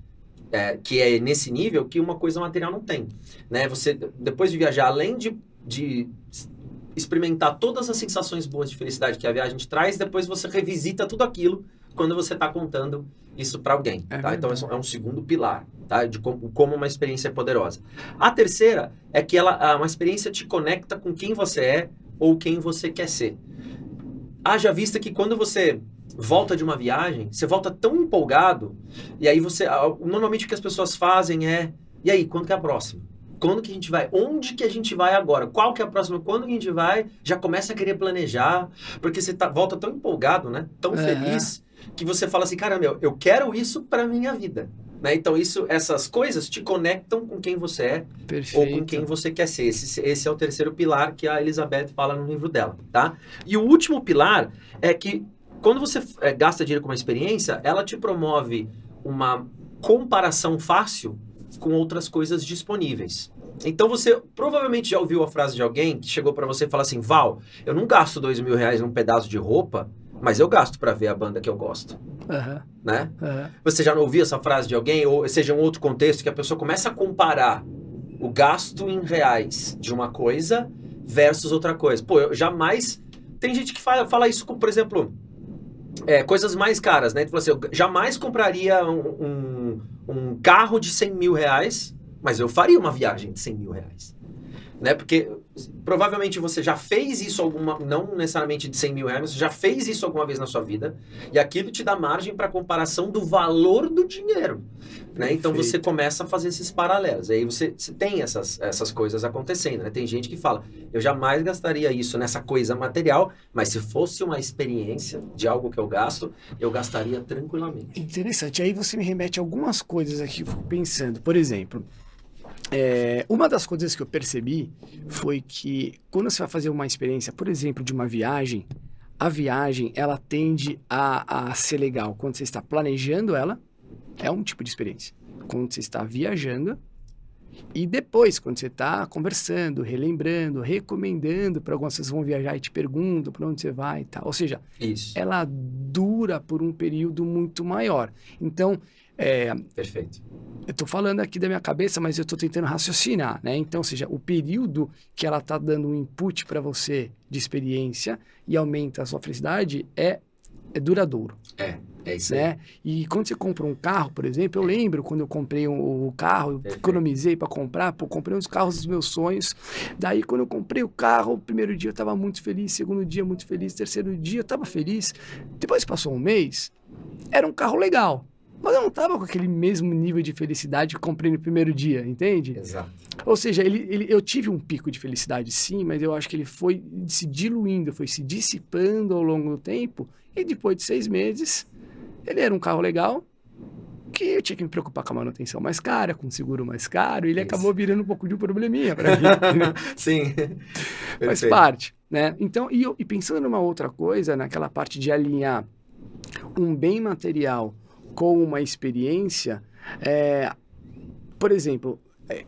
que é nesse nível que uma coisa material não tem, né? Você, depois de viajar, além de experimentar todas as sensações boas de felicidade que a viagem te traz, depois você revisita tudo aquilo quando você está contando isso para alguém, tá? Então, é um segundo pilar, tá? De como uma experiência é poderosa. A terceira é que uma experiência te conecta com quem você é ou quem você quer ser. Haja vista que quando você volta de uma viagem, você volta tão empolgado, e aí normalmente o que as pessoas fazem e aí, quando que é a próxima? Quando que a gente vai? Onde que a gente vai agora? Qual que é a próxima? Quando que a gente vai? Já começa a querer planejar, porque você volta tão empolgado, né? Tão feliz, que você fala assim, caramba, eu quero isso para minha vida. Né? Então, essas coisas te conectam com quem você é. Perfeito. Ou com quem você quer ser. Esse é o terceiro pilar que a Elizabeth fala no livro dela, tá? E o último pilar é que quando você gasta dinheiro com uma experiência, ela te promove uma comparação fácil com outras coisas disponíveis. Então, você provavelmente já ouviu a frase de alguém que chegou para você e fala assim, Val, eu não gasto R$2.000 num pedaço de roupa, mas eu gasto para ver a banda que eu gosto. Né? Você já não ouviu essa frase de alguém, ou seja, um outro contexto, que a pessoa começa a comparar o gasto em reais de uma coisa versus outra coisa. Pô, eu jamais... Tem gente que fala isso, por exemplo... coisas mais caras, né? Tipo assim, eu jamais compraria um carro de R$100.000, mas eu faria uma viagem de R$100.000. né? Porque provavelmente você já fez isso não necessariamente de 100 mil reais, você já fez isso alguma vez na sua vida, e aquilo te dá margem para comparação do valor do dinheiro, né? Então você começa a fazer esses paralelos, aí você tem essas coisas acontecendo, né? Tem gente que fala, eu jamais gastaria isso nessa coisa material, mas se fosse uma experiência de algo que eu gasto, eu gastaria tranquilamente. Interessante, aí você me remete a algumas coisas aqui que eu fico pensando, por exemplo... uma das coisas que eu percebi foi que quando você vai fazer uma experiência, por exemplo, de uma viagem, a viagem, ela tende a ser legal quando você está planejando ela, é um tipo de experiência. Quando você está viajando e depois, quando você está conversando, relembrando, recomendando para algumas pessoas que vão viajar e te perguntam para onde você vai e tal. Ou seja, ela dura por um período muito maior. Então, perfeito. Eu estou falando aqui da minha cabeça, mas eu estou tentando raciocinar, né? Então, ou seja, o período que ela está dando um input para você de experiência e aumenta a sua felicidade é duradouro. É isso né? aí. E quando você compra um carro, por exemplo, eu lembro quando eu comprei o carro, eu economizei para comprar, comprei um dos carros dos meus sonhos. Daí, quando eu comprei o carro, o primeiro dia eu estava muito feliz, segundo dia muito feliz, terceiro dia eu estava feliz. Depois passou um mês, era um carro legal. Mas eu não estava com aquele mesmo nível de felicidade que comprei no primeiro dia, entende? Exato. Ou seja, eu tive um pico de felicidade, sim, mas eu acho que ele foi se diluindo, foi se dissipando ao longo do tempo. E depois de 6 meses, ele era um carro legal, que eu tinha que me preocupar com a manutenção mais cara, com o seguro mais caro, e ele acabou virando um pouco de um probleminha para mim. Sim. Faz parte, né? Então, e pensando numa outra coisa, naquela parte de alinhar um bem material com uma experiência, por exemplo,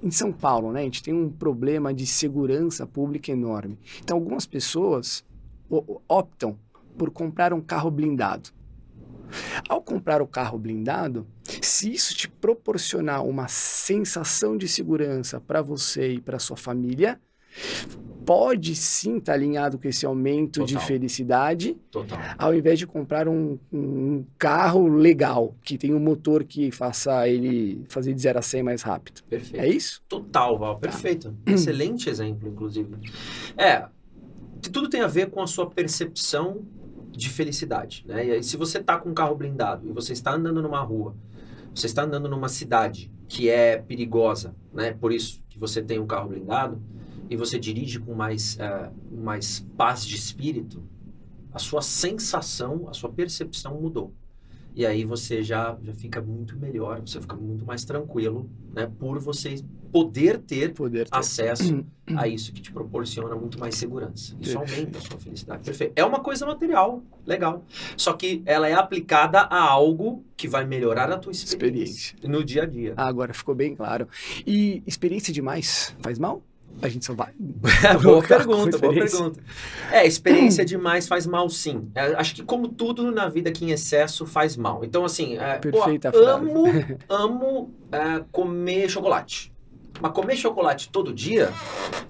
em São Paulo, né, a gente tem um problema de segurança pública enorme. Então, algumas pessoas optam por comprar um carro blindado. Ao comprar o carro blindado, se isso te proporcionar uma sensação de segurança para você e para sua família, pode sim estar alinhado com esse aumento de felicidade, ao invés de comprar um carro legal, que tem um motor que faça ele fazer de 0 a 100 mais rápido. Perfeito. É isso? Total, Val. Perfeito. Excelente exemplo, inclusive. Tudo tem a ver com a sua percepção de felicidade, né? E aí, se você está com um carro blindado e você está andando numa rua, você está andando numa cidade que é perigosa, né? Por isso que você tem um carro blindado, e você dirige com mais paz de espírito, a sua sensação, a sua percepção mudou. E aí você já fica muito melhor, você fica muito mais tranquilo, né? Por você poder ter acesso a isso que te proporciona muito mais segurança. Isso aumenta a sua felicidade. Perfeito. É uma coisa material, legal. Só que ela é aplicada a algo que vai melhorar a tua experiência no dia a dia. Agora ficou bem claro. E experiência demais faz mal? A gente só vai... boa pergunta. Experiência demais faz mal, sim. Acho que como tudo na vida que em excesso faz mal. Então, assim, amo comer chocolate. Mas comer chocolate todo dia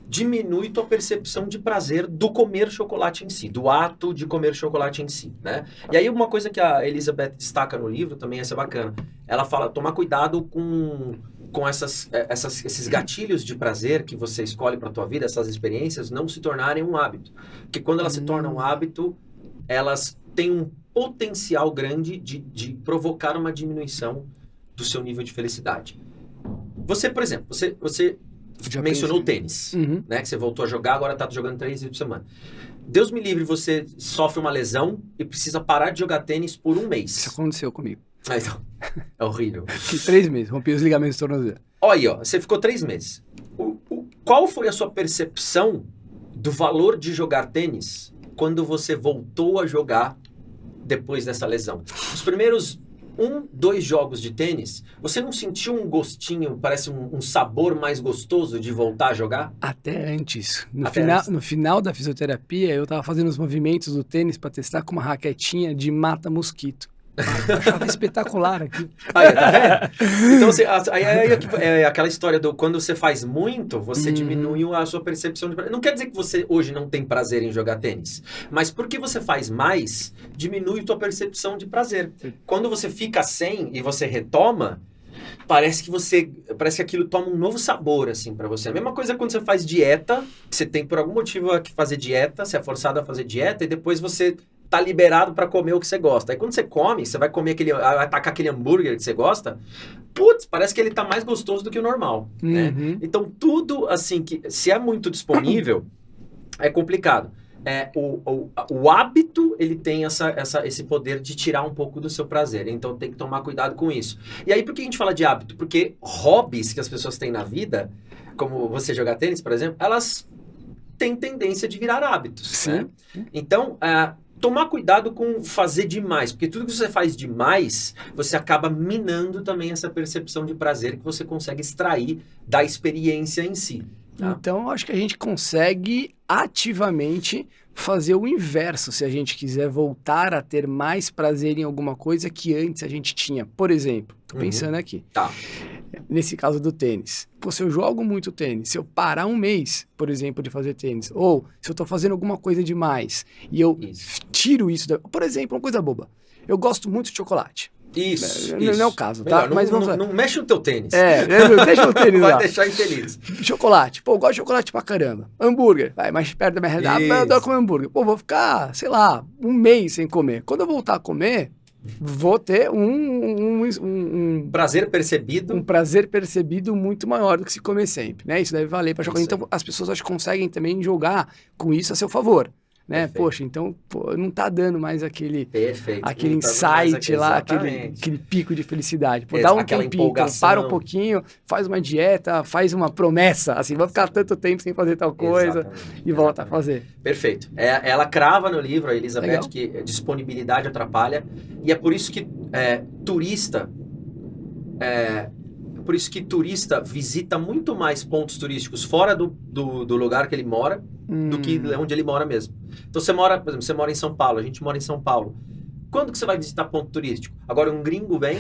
diminui tua percepção de prazer do comer chocolate em si, do ato de comer chocolate em si, né? E aí uma coisa que a Elizabeth destaca no livro também, essa é bacana. Ela fala, tomar cuidado com esses gatilhos de prazer que você escolhe para tua vida, essas experiências, não se tornarem um hábito. Porque quando elas se tornam um hábito, elas têm um potencial grande de provocar uma diminuição do seu nível de felicidade. Você, por exemplo, você mencionou o tênis, né? Que você voltou a jogar, agora tá jogando 3 vezes por semana. Deus me livre, você sofre uma lesão e precisa parar de jogar tênis por 1 mês. Isso aconteceu comigo. Então, é horrível. Fiquei 3 meses, rompi os ligamentos do tornozelo. Olha aí, você ficou 3 meses. Qual foi a sua percepção do valor de jogar tênis quando você voltou a jogar depois dessa lesão? Os primeiros 2 jogos de tênis, você não sentiu um gostinho, parece um sabor mais gostoso de voltar a jogar? Até antes. No final da fisioterapia, eu tava fazendo os movimentos do tênis para testar com uma raquetinha de mata-mosquito. Eu achava espetacular aqui. Aí, tá vendo? Então, é aquela história do quando você faz muito, você diminui a sua percepção de prazer. Não quer dizer que você hoje não tem prazer em jogar tênis, mas porque você faz mais, diminui a tua percepção de prazer. Quando você fica sem e você retoma, parece que aquilo toma um novo sabor, assim, pra você. A mesma coisa quando você faz dieta, que você tem por algum motivo que fazer dieta, você é forçado a fazer dieta, e depois você tá liberado pra comer o que você gosta. Aí quando você come, você vai comer vai atacar aquele hambúrguer que você gosta, putz, parece que ele tá mais gostoso do que o normal, né? Então tudo, assim, que se é muito disponível, é complicado. O hábito, ele tem esse poder de tirar um pouco do seu prazer. Então tem que tomar cuidado com isso. E aí, por que a gente fala de hábito? Porque hobbies que as pessoas têm na vida, como você jogar tênis, por exemplo, elas têm tendência de virar hábitos. Sim. Né? Então, tomar cuidado com fazer demais. Porque tudo que você faz demais, você acaba minando também essa percepção de prazer que você consegue extrair da experiência em si. Tá? Então, acho que a gente consegue ativamente fazer o inverso, se a gente quiser voltar a ter mais prazer em alguma coisa que antes a gente tinha. Por exemplo, tô pensando aqui, Tá. nesse caso do tênis. Pô, se eu jogo muito tênis, se eu parar um mês, por exemplo, de fazer tênis, ou se eu tô fazendo alguma coisa demais e eu tiro isso, por exemplo, uma coisa boba, eu gosto muito de chocolate. Isso. Não é o caso, tá? Melhor, mas não mexe no teu tênis. Deixa o tênis Vai lá. deixar infeliz. Chocolate. Pô, eu gosto de chocolate pra caramba. Hambúrguer. Vai mais perto da minha realidade. Eu adoro comer hambúrguer. Pô, vou ficar, sei lá, um mês sem comer. Quando eu voltar a comer, vou ter um prazer percebido. Um prazer percebido muito maior do que se comer sempre, né? Isso deve valer para chocolate. Então, as pessoas acho que conseguem também jogar com isso a seu favor. Né? Poxa, então não tá dando mais aquele insight lá, aquele pico de felicidade. Pô, dá um tempinho, então, para um pouquinho, faz uma dieta, faz uma promessa, assim, vou ficar tanto tempo sem fazer tal coisa e volta a fazer. Perfeito. Ela crava no livro, a Elizabeth, que disponibilidade atrapalha, e é por isso que turista visita muito mais pontos turísticos fora do lugar que ele mora do que onde ele mora mesmo. Então por exemplo, você mora em São Paulo, a gente mora em São Paulo. Quando que você vai visitar ponto turístico? Agora um gringo vem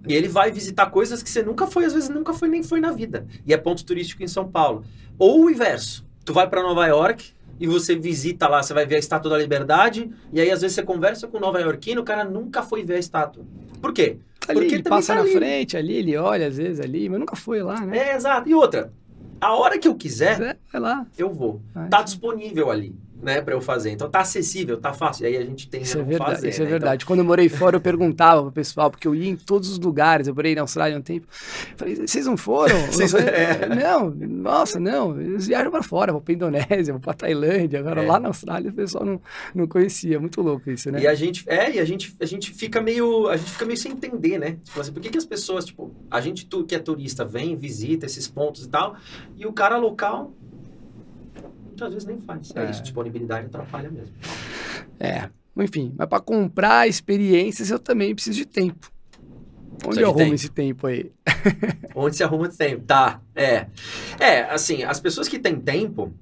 e ele vai visitar coisas que você nunca foi, às vezes nunca foi nem foi na vida. E é ponto turístico em São Paulo. Ou o inverso. Tu vai para Nova York e você visita lá, você vai ver a Estátua da Liberdade, e aí às vezes você conversa com um nova-iorquino, o cara nunca foi ver a estátua. Por quê? Porque ele passa na frente ali, ele olha às vezes ali, mas nunca foi lá, né? Exato. E outra, a hora que eu quiser, vai lá. Eu vou. Tá disponível ali, né, pra eu fazer. Então tá acessível, tá fácil. E aí a gente tem que fazer. Isso é verdade. Quando eu morei fora, eu perguntava pro pessoal, porque eu ia em todos os lugares. Eu morei na Austrália há um tempo. Falei, vocês não foram? Não, nossa, não. Eles viajam pra fora, vou pra Indonésia, vou pra Tailândia. Agora lá na Austrália o pessoal não conhecia. Muito louco isso, né? E a gente fica meio sem entender, né? Tipo assim, por que as pessoas, tipo, a gente que é turista vem, visita esses pontos e tal, e o cara local muitas vezes nem faz. Isso, disponibilidade atrapalha mesmo. Enfim, mas para comprar experiências eu também preciso de tempo. Onde eu arrumo esse tempo aí? Onde se arruma esse tempo? Tá, assim, as pessoas que têm tempo,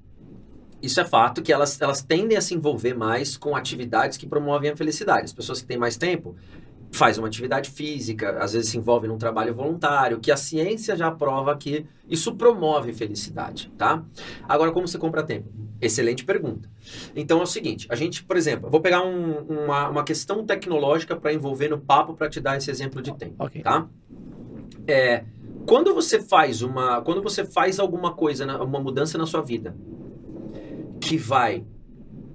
isso é fato que elas tendem a se envolver mais com atividades que promovem a felicidade. As pessoas que têm mais tempo faz uma atividade física, às vezes se envolve num trabalho voluntário, que a ciência já prova que isso promove felicidade, tá? Agora, como você compra tempo? Excelente pergunta. Então é o seguinte, a gente, por exemplo, eu vou pegar uma questão tecnológica para envolver no papo para te dar esse exemplo de tempo, tá? Quando você faz alguma coisa, uma mudança na sua vida, que vai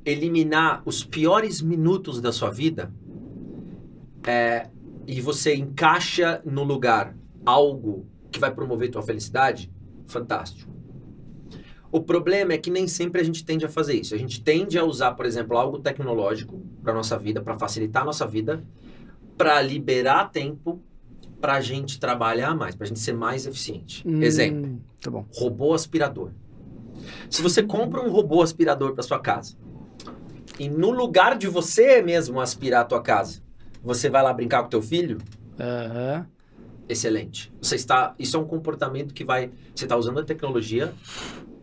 eliminar os piores minutos da sua vida, e você encaixa no lugar algo que vai promover tua felicidade, fantástico. O problema é que nem sempre a gente tende a fazer isso. A gente tende a usar, por exemplo, algo tecnológico para nossa vida, para facilitar a nossa vida, para liberar tempo para a gente trabalhar mais, para a gente ser mais eficiente. Exemplo, tá bom. Robô aspirador. Se você compra um robô aspirador para sua casa e no lugar de você mesmo aspirar a tua casa, você vai lá brincar com teu filho? Excelente. Isso é um comportamento que você está usando a tecnologia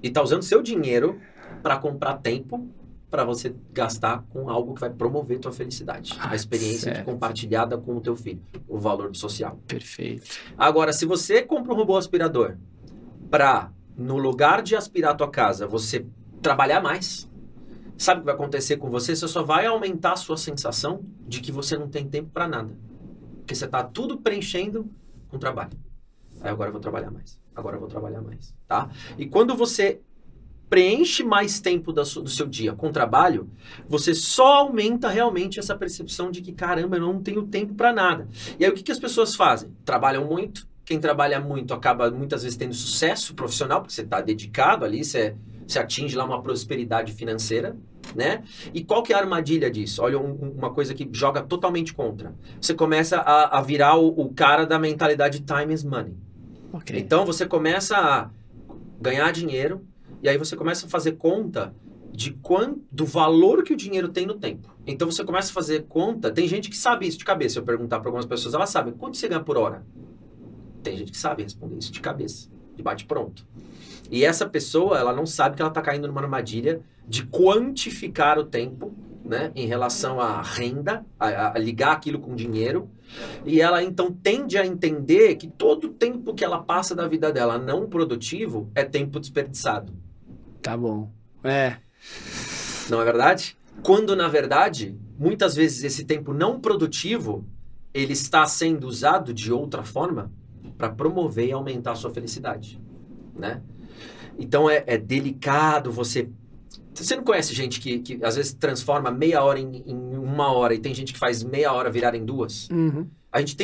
e está usando seu dinheiro para comprar tempo para você gastar com algo que vai promover tua felicidade. A experiência compartilhada com o teu filho. O valor social. Perfeito. Agora, se você compra um robô aspirador para, no lugar de aspirar a tua casa, você trabalhar mais, sabe o que vai acontecer com você? Você só vai aumentar a sua sensação de que você não tem tempo para nada. Porque você está tudo preenchendo com trabalho. Aí agora eu vou trabalhar mais. Agora eu vou trabalhar mais, tá? E quando você preenche mais tempo do seu dia com trabalho, você só aumenta realmente essa percepção de que, caramba, eu não tenho tempo para nada. E aí o que as pessoas fazem? Trabalham muito. Quem trabalha muito acaba muitas vezes tendo sucesso profissional, porque você está dedicado ali, você atinge lá uma prosperidade financeira, né? E qual que é a armadilha disso? Olha, uma coisa que joga totalmente contra. Você começa a virar o cara da mentalidade time is money. Okay. Então você começa a ganhar dinheiro e aí você começa a fazer conta do valor que o dinheiro tem no tempo. Então você começa a fazer conta, tem gente que sabe isso de cabeça. Se eu perguntar para algumas pessoas, elas sabem quanto você ganha por hora. Tem gente que sabe responder isso de cabeça, de bate-pronto. E essa pessoa, ela não sabe que ela está caindo numa armadilha de quantificar o tempo, né, em relação à renda, a ligar aquilo com dinheiro. E ela, então, tende a entender que todo o tempo que ela passa da vida dela não produtivo é tempo desperdiçado. Tá bom. Não é verdade? Quando, na verdade, muitas vezes esse tempo não produtivo, ele está sendo usado de outra forma para promover e aumentar a sua felicidade, né? Então é delicado você... Você não conhece gente que às vezes transforma meia hora em 1 hora e tem gente que faz meia hora virar em 2? Uhum. A gente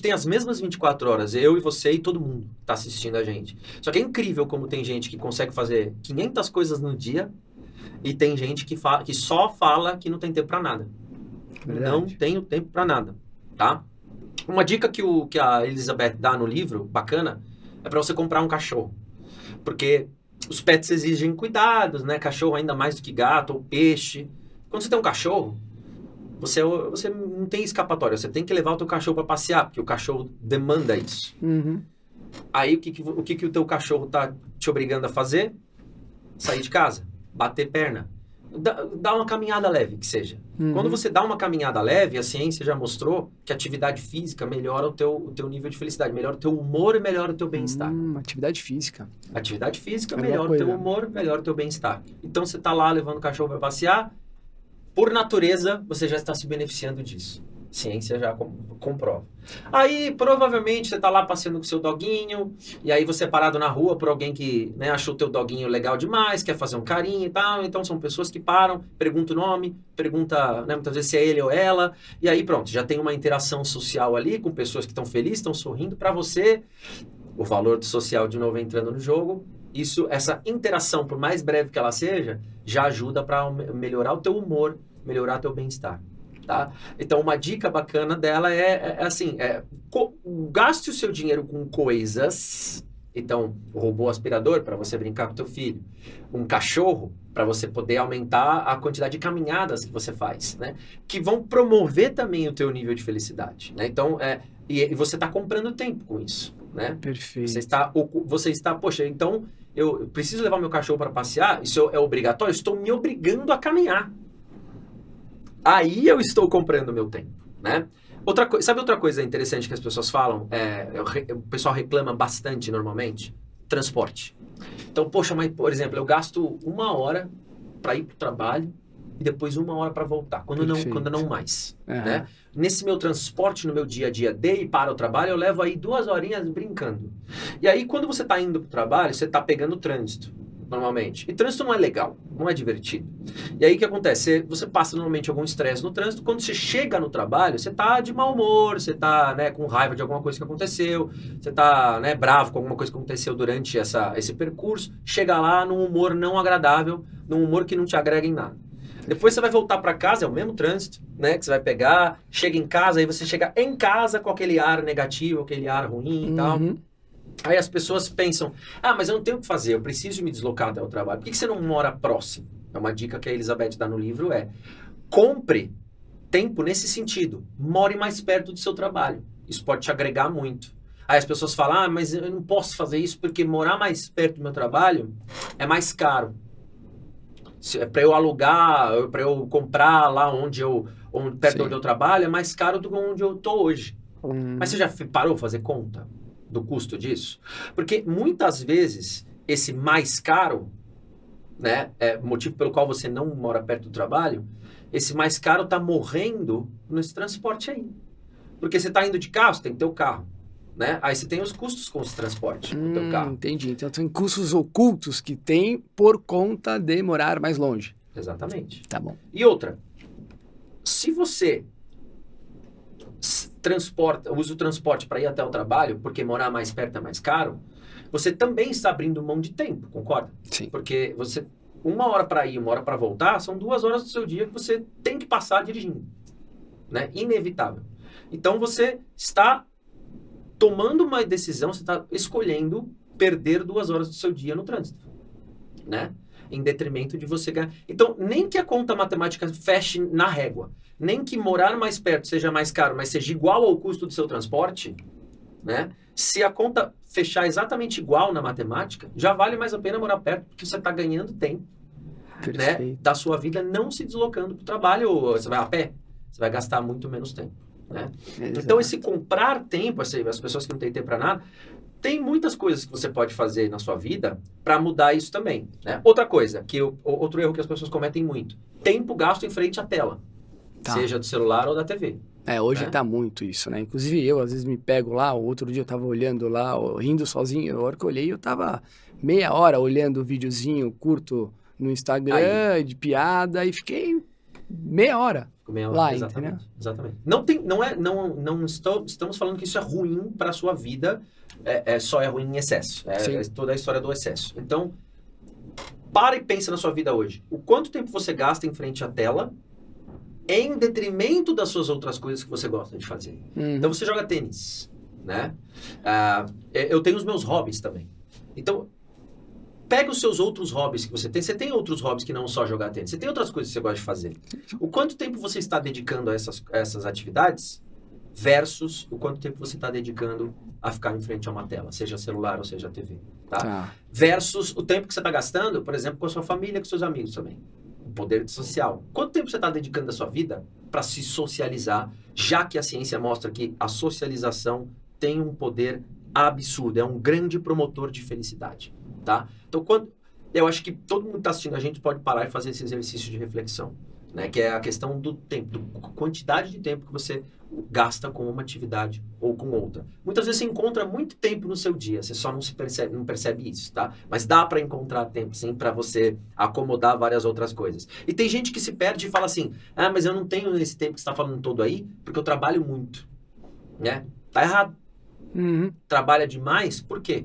tem as mesmas 24 horas, eu e você e todo mundo está assistindo a gente. Só que é incrível como tem gente que consegue fazer 500 coisas no dia e tem gente que só fala que não tem tempo para nada. Verdade. Não tenho tempo para nada, tá? Uma dica que a Elizabeth dá no livro, bacana, é para você comprar um cachorro. Porque os pets exigem cuidados, né? Cachorro ainda mais do que gato ou peixe. Quando você tem um cachorro, você não tem escapatória. Você tem que levar o teu cachorro para passear, porque o cachorro demanda isso. Uhum. Aí, o que o teu cachorro tá te obrigando a fazer? Sair de casa, bater perna. Dá uma caminhada leve, que seja. Uhum. Quando você dá uma caminhada leve, a ciência já mostrou que a atividade física melhora o teu nível de felicidade, melhora o teu humor e melhora o teu bem-estar. Atividade física. Atividade física É melhora o teu humor, melhora o teu bem-estar. Então você tá lá levando o cachorro para passear, por natureza, você já está se beneficiando disso. Ciência já comprova. Aí, provavelmente, você tá lá passeando com o seu doguinho, e aí você é parado na rua por alguém que, né, achou o teu doguinho legal demais, quer fazer um carinho e tal. Então, são pessoas que param, perguntam o nome, pergunta, né, muitas vezes se é ele ou ela, e aí pronto, já tem uma interação social ali com pessoas que estão felizes, estão sorrindo para você. O valor do social, de novo, entrando no jogo. Essa interação, por mais breve que ela seja, já ajuda para melhorar o teu humor, melhorar o teu bem-estar. Tá? Então, uma dica bacana dela gaste o seu dinheiro com coisas. Então, o robô aspirador para você brincar com teu filho, um cachorro para você poder aumentar a quantidade de caminhadas que você faz, né? Que vão promover também o teu nível de felicidade, né? Então, e você está comprando tempo com isso, né? Perfeito. Você está, poxa, então eu preciso levar meu cachorro para passear, isso é obrigatório, eu estou me obrigando a caminhar. Aí eu estou comprando meu tempo, né? Sabe outra coisa interessante que as pessoas falam? O pessoal reclama bastante normalmente? Transporte. Então, poxa, mas, por exemplo, eu gasto 1 hora para ir para o trabalho e depois 1 hora para voltar, quando não mais. Né? Nesse meu transporte, no meu dia a dia, de e para o trabalho, eu levo aí 2 horinhas brincando. E aí, quando você está indo para o trabalho, você está pegando trânsito. Normalmente. E trânsito não é legal, não é divertido. E aí o que acontece? Você passa normalmente algum estresse no trânsito, quando você chega no trabalho, você tá de mau humor, você tá, né, com raiva de alguma coisa que aconteceu, você tá, né, bravo com alguma coisa que aconteceu durante esse percurso, chega lá num humor não agradável, num humor que não te agrega em nada. Depois você vai voltar para casa, é o mesmo trânsito, né, que você vai pegar, chega em casa, aí você chega em casa com aquele ar negativo, aquele ar ruim e tal. Aí as pessoas pensam, mas eu não tenho o que fazer, eu preciso me deslocar até o trabalho. Por que você não mora próximo? É uma dica que a Elizabeth dá no livro, compre tempo nesse sentido. More mais perto do seu trabalho. Isso pode te agregar muito. Aí as pessoas falam, mas eu não posso fazer isso porque morar mais perto do meu trabalho é mais caro. Para eu alugar, para eu comprar lá perto de onde eu trabalho, é mais caro do que onde eu estou hoje. Mas você já parou fazer conta do custo disso? Porque muitas vezes esse mais caro, né, é o motivo pelo qual você não mora perto do trabalho, esse mais caro está morrendo nesse transporte aí. Porque você está indo de carro, você tem que ter o carro. né? Aí você tem os custos com os transportes do teu carro. Entendi. Então tem custos ocultos que tem por conta de morar mais longe. Exatamente. Tá bom. E outra, se você usa o transporte para ir até o trabalho, porque morar mais perto é mais caro, você também está abrindo mão de tempo, concorda? Sim. Porque você, 1 hora para ir, 1 hora para voltar, são 2 horas do seu dia que você tem que passar dirigindo, né? Inevitável. Então você está tomando uma decisão, você está escolhendo perder 2 horas do seu dia no trânsito, né? Em detrimento de você ganhar. Então, nem que a conta matemática feche na régua, nem que morar mais perto seja mais caro, mas seja igual ao custo do seu transporte, né? Se a conta fechar exatamente igual na matemática, já vale mais a pena morar perto, porque você está ganhando tempo, né? Da sua vida não se deslocando para o trabalho, ou você vai a pé, você vai gastar muito menos tempo, né? Então, esse comprar tempo, as pessoas que não têm tempo para nada, tem muitas coisas que você pode fazer na sua vida para mudar isso também, né? Outra coisa, outro erro que as pessoas cometem muito, tempo gasto em frente à tela, seja do celular ou da TV. Hoje tá muito isso, né? Inclusive eu, às vezes, me pego lá, outro dia eu tava olhando lá, rindo sozinho, a hora que eu olhei, eu tava meia hora olhando o videozinho curto no Instagram, de piada, e fiquei meia hora lá, exatamente, entendeu? Exatamente. Não estamos falando que isso é ruim para a sua vida, só é ruim em excesso. É toda a história do excesso. Então, para e pensa na sua vida hoje. O quanto tempo você gasta em frente à tela em detrimento das suas outras coisas que você gosta de fazer. Então, você joga tênis, né? Eu tenho os meus hobbies também. Então, pega os seus outros hobbies que você tem. Você tem outros hobbies que não só jogar tênis. Você tem outras coisas que você gosta de fazer. O quanto tempo você está dedicando a essas atividades versus o quanto tempo você está dedicando a ficar em frente a uma tela, seja celular ou seja TV, tá? Versus o tempo que você está gastando, por exemplo, com a sua família, com seus amigos também. O poder social. Quanto tempo você está dedicando da sua vida para se socializar, já que a ciência mostra que a socialização tem um poder absurdo, é um grande promotor de felicidade, tá? Então, eu acho que todo mundo que está assistindo a gente pode parar e fazer esse exercício de reflexão, né? Que é a questão do tempo, da quantidade de tempo que você gasta com uma atividade ou com outra. Muitas vezes você encontra muito tempo no seu dia, você só não percebe isso, tá? Mas dá para encontrar tempo, sim, para você acomodar várias outras coisas. E tem gente que se perde e fala assim, mas eu não tenho esse tempo que você está falando todo aí, porque eu trabalho muito, né? Tá errado. Trabalha demais, por quê?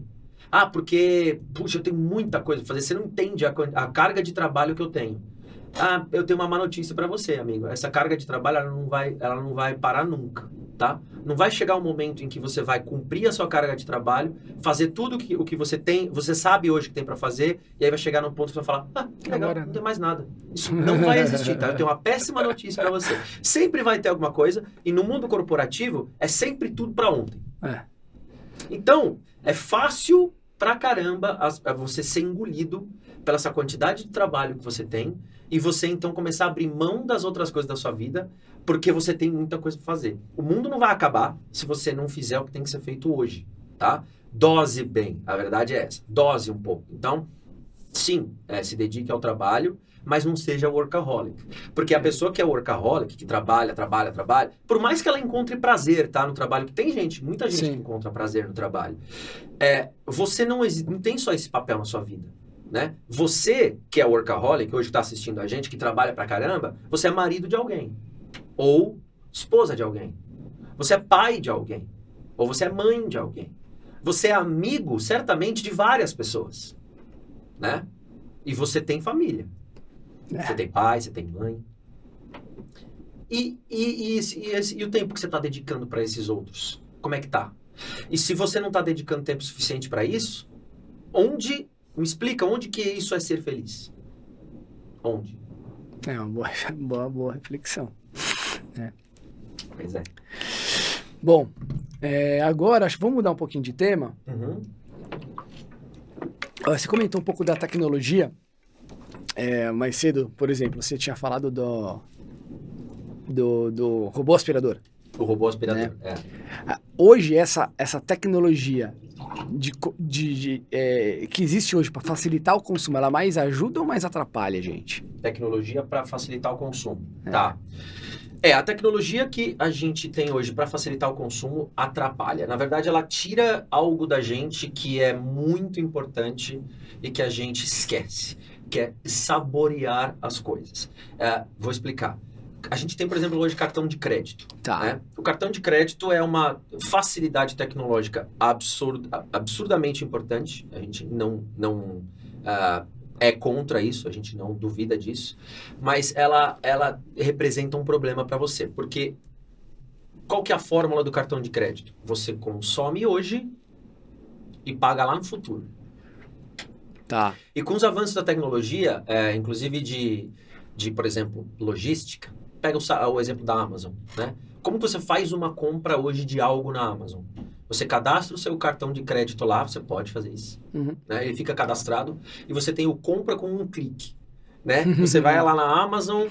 Porque, puxa, eu tenho muita coisa para fazer, você não entende a carga de trabalho que eu tenho. Eu tenho uma má notícia para você, amigo. Essa carga de trabalho, ela não vai parar nunca, tá? Não vai chegar um momento em que você vai cumprir a sua carga de trabalho, fazer tudo o que você tem, você sabe hoje que tem para fazer, e aí vai chegar num ponto que você vai falar, que legal, não tem mais nada. Isso não vai existir, tá? Eu tenho uma péssima notícia para você. Sempre vai ter alguma coisa, e no mundo corporativo, é sempre tudo para ontem. Então, é fácil pra caramba você ser engolido pela essa quantidade de trabalho que você tem e você então começar a abrir mão das outras coisas da sua vida porque você tem muita coisa pra fazer. O mundo não vai acabar se você não fizer o que tem que ser feito hoje, tá? Dose bem, a verdade é essa. Dose um pouco. Então, sim, se dedique ao trabalho, mas não seja workaholic. Porque a pessoa que é workaholic, que trabalha, por mais que ela encontre prazer, tá, no trabalho, que tem muita gente que encontra prazer no trabalho, você não tem só esse papel na sua vida, né? Você que é workaholic, hoje está assistindo a gente, que trabalha pra caramba, você é marido de alguém, ou esposa de alguém, você é pai de alguém, ou você é mãe de alguém, você é amigo, certamente, de várias pessoas, né? E você tem família. Você tem pai, você tem mãe. E o tempo que você está dedicando para esses outros? Como é que tá? E se você não está dedicando tempo suficiente para isso, me explica onde que isso é ser feliz? Onde? É uma boa reflexão. Pois é. Bom, agora acho que vamos mudar um pouquinho de tema. Você comentou um pouco da tecnologia. Mais cedo, por exemplo, você tinha falado do robô aspirador. O robô aspirador, Hoje, essa tecnologia que existe hoje para facilitar o consumo, ela mais ajuda ou mais atrapalha, gente? Tecnologia para facilitar o consumo. Tá. A tecnologia que a gente tem hoje para facilitar o consumo atrapalha. Na verdade, ela tira algo da gente que é muito importante e que a gente esquece, que é saborear as coisas. Vou explicar. A gente tem, por exemplo, hoje cartão de crédito. Tá. Né? O cartão de crédito é uma facilidade tecnológica absurdamente importante. A gente não é contra isso, a gente não duvida disso, mas ela representa um problema para você, porque qual que é a fórmula do cartão de crédito? Você consome hoje e paga lá no futuro. Tá. E com os avanços da tecnologia, inclusive de, por exemplo, logística, pega o exemplo da Amazon, né? Como você faz uma compra hoje de algo na Amazon? Você cadastra o seu cartão de crédito lá, você pode fazer isso. Uhum. Né? Ele fica cadastrado e você tem o compra com um clique. Né? Você vai lá na Amazon,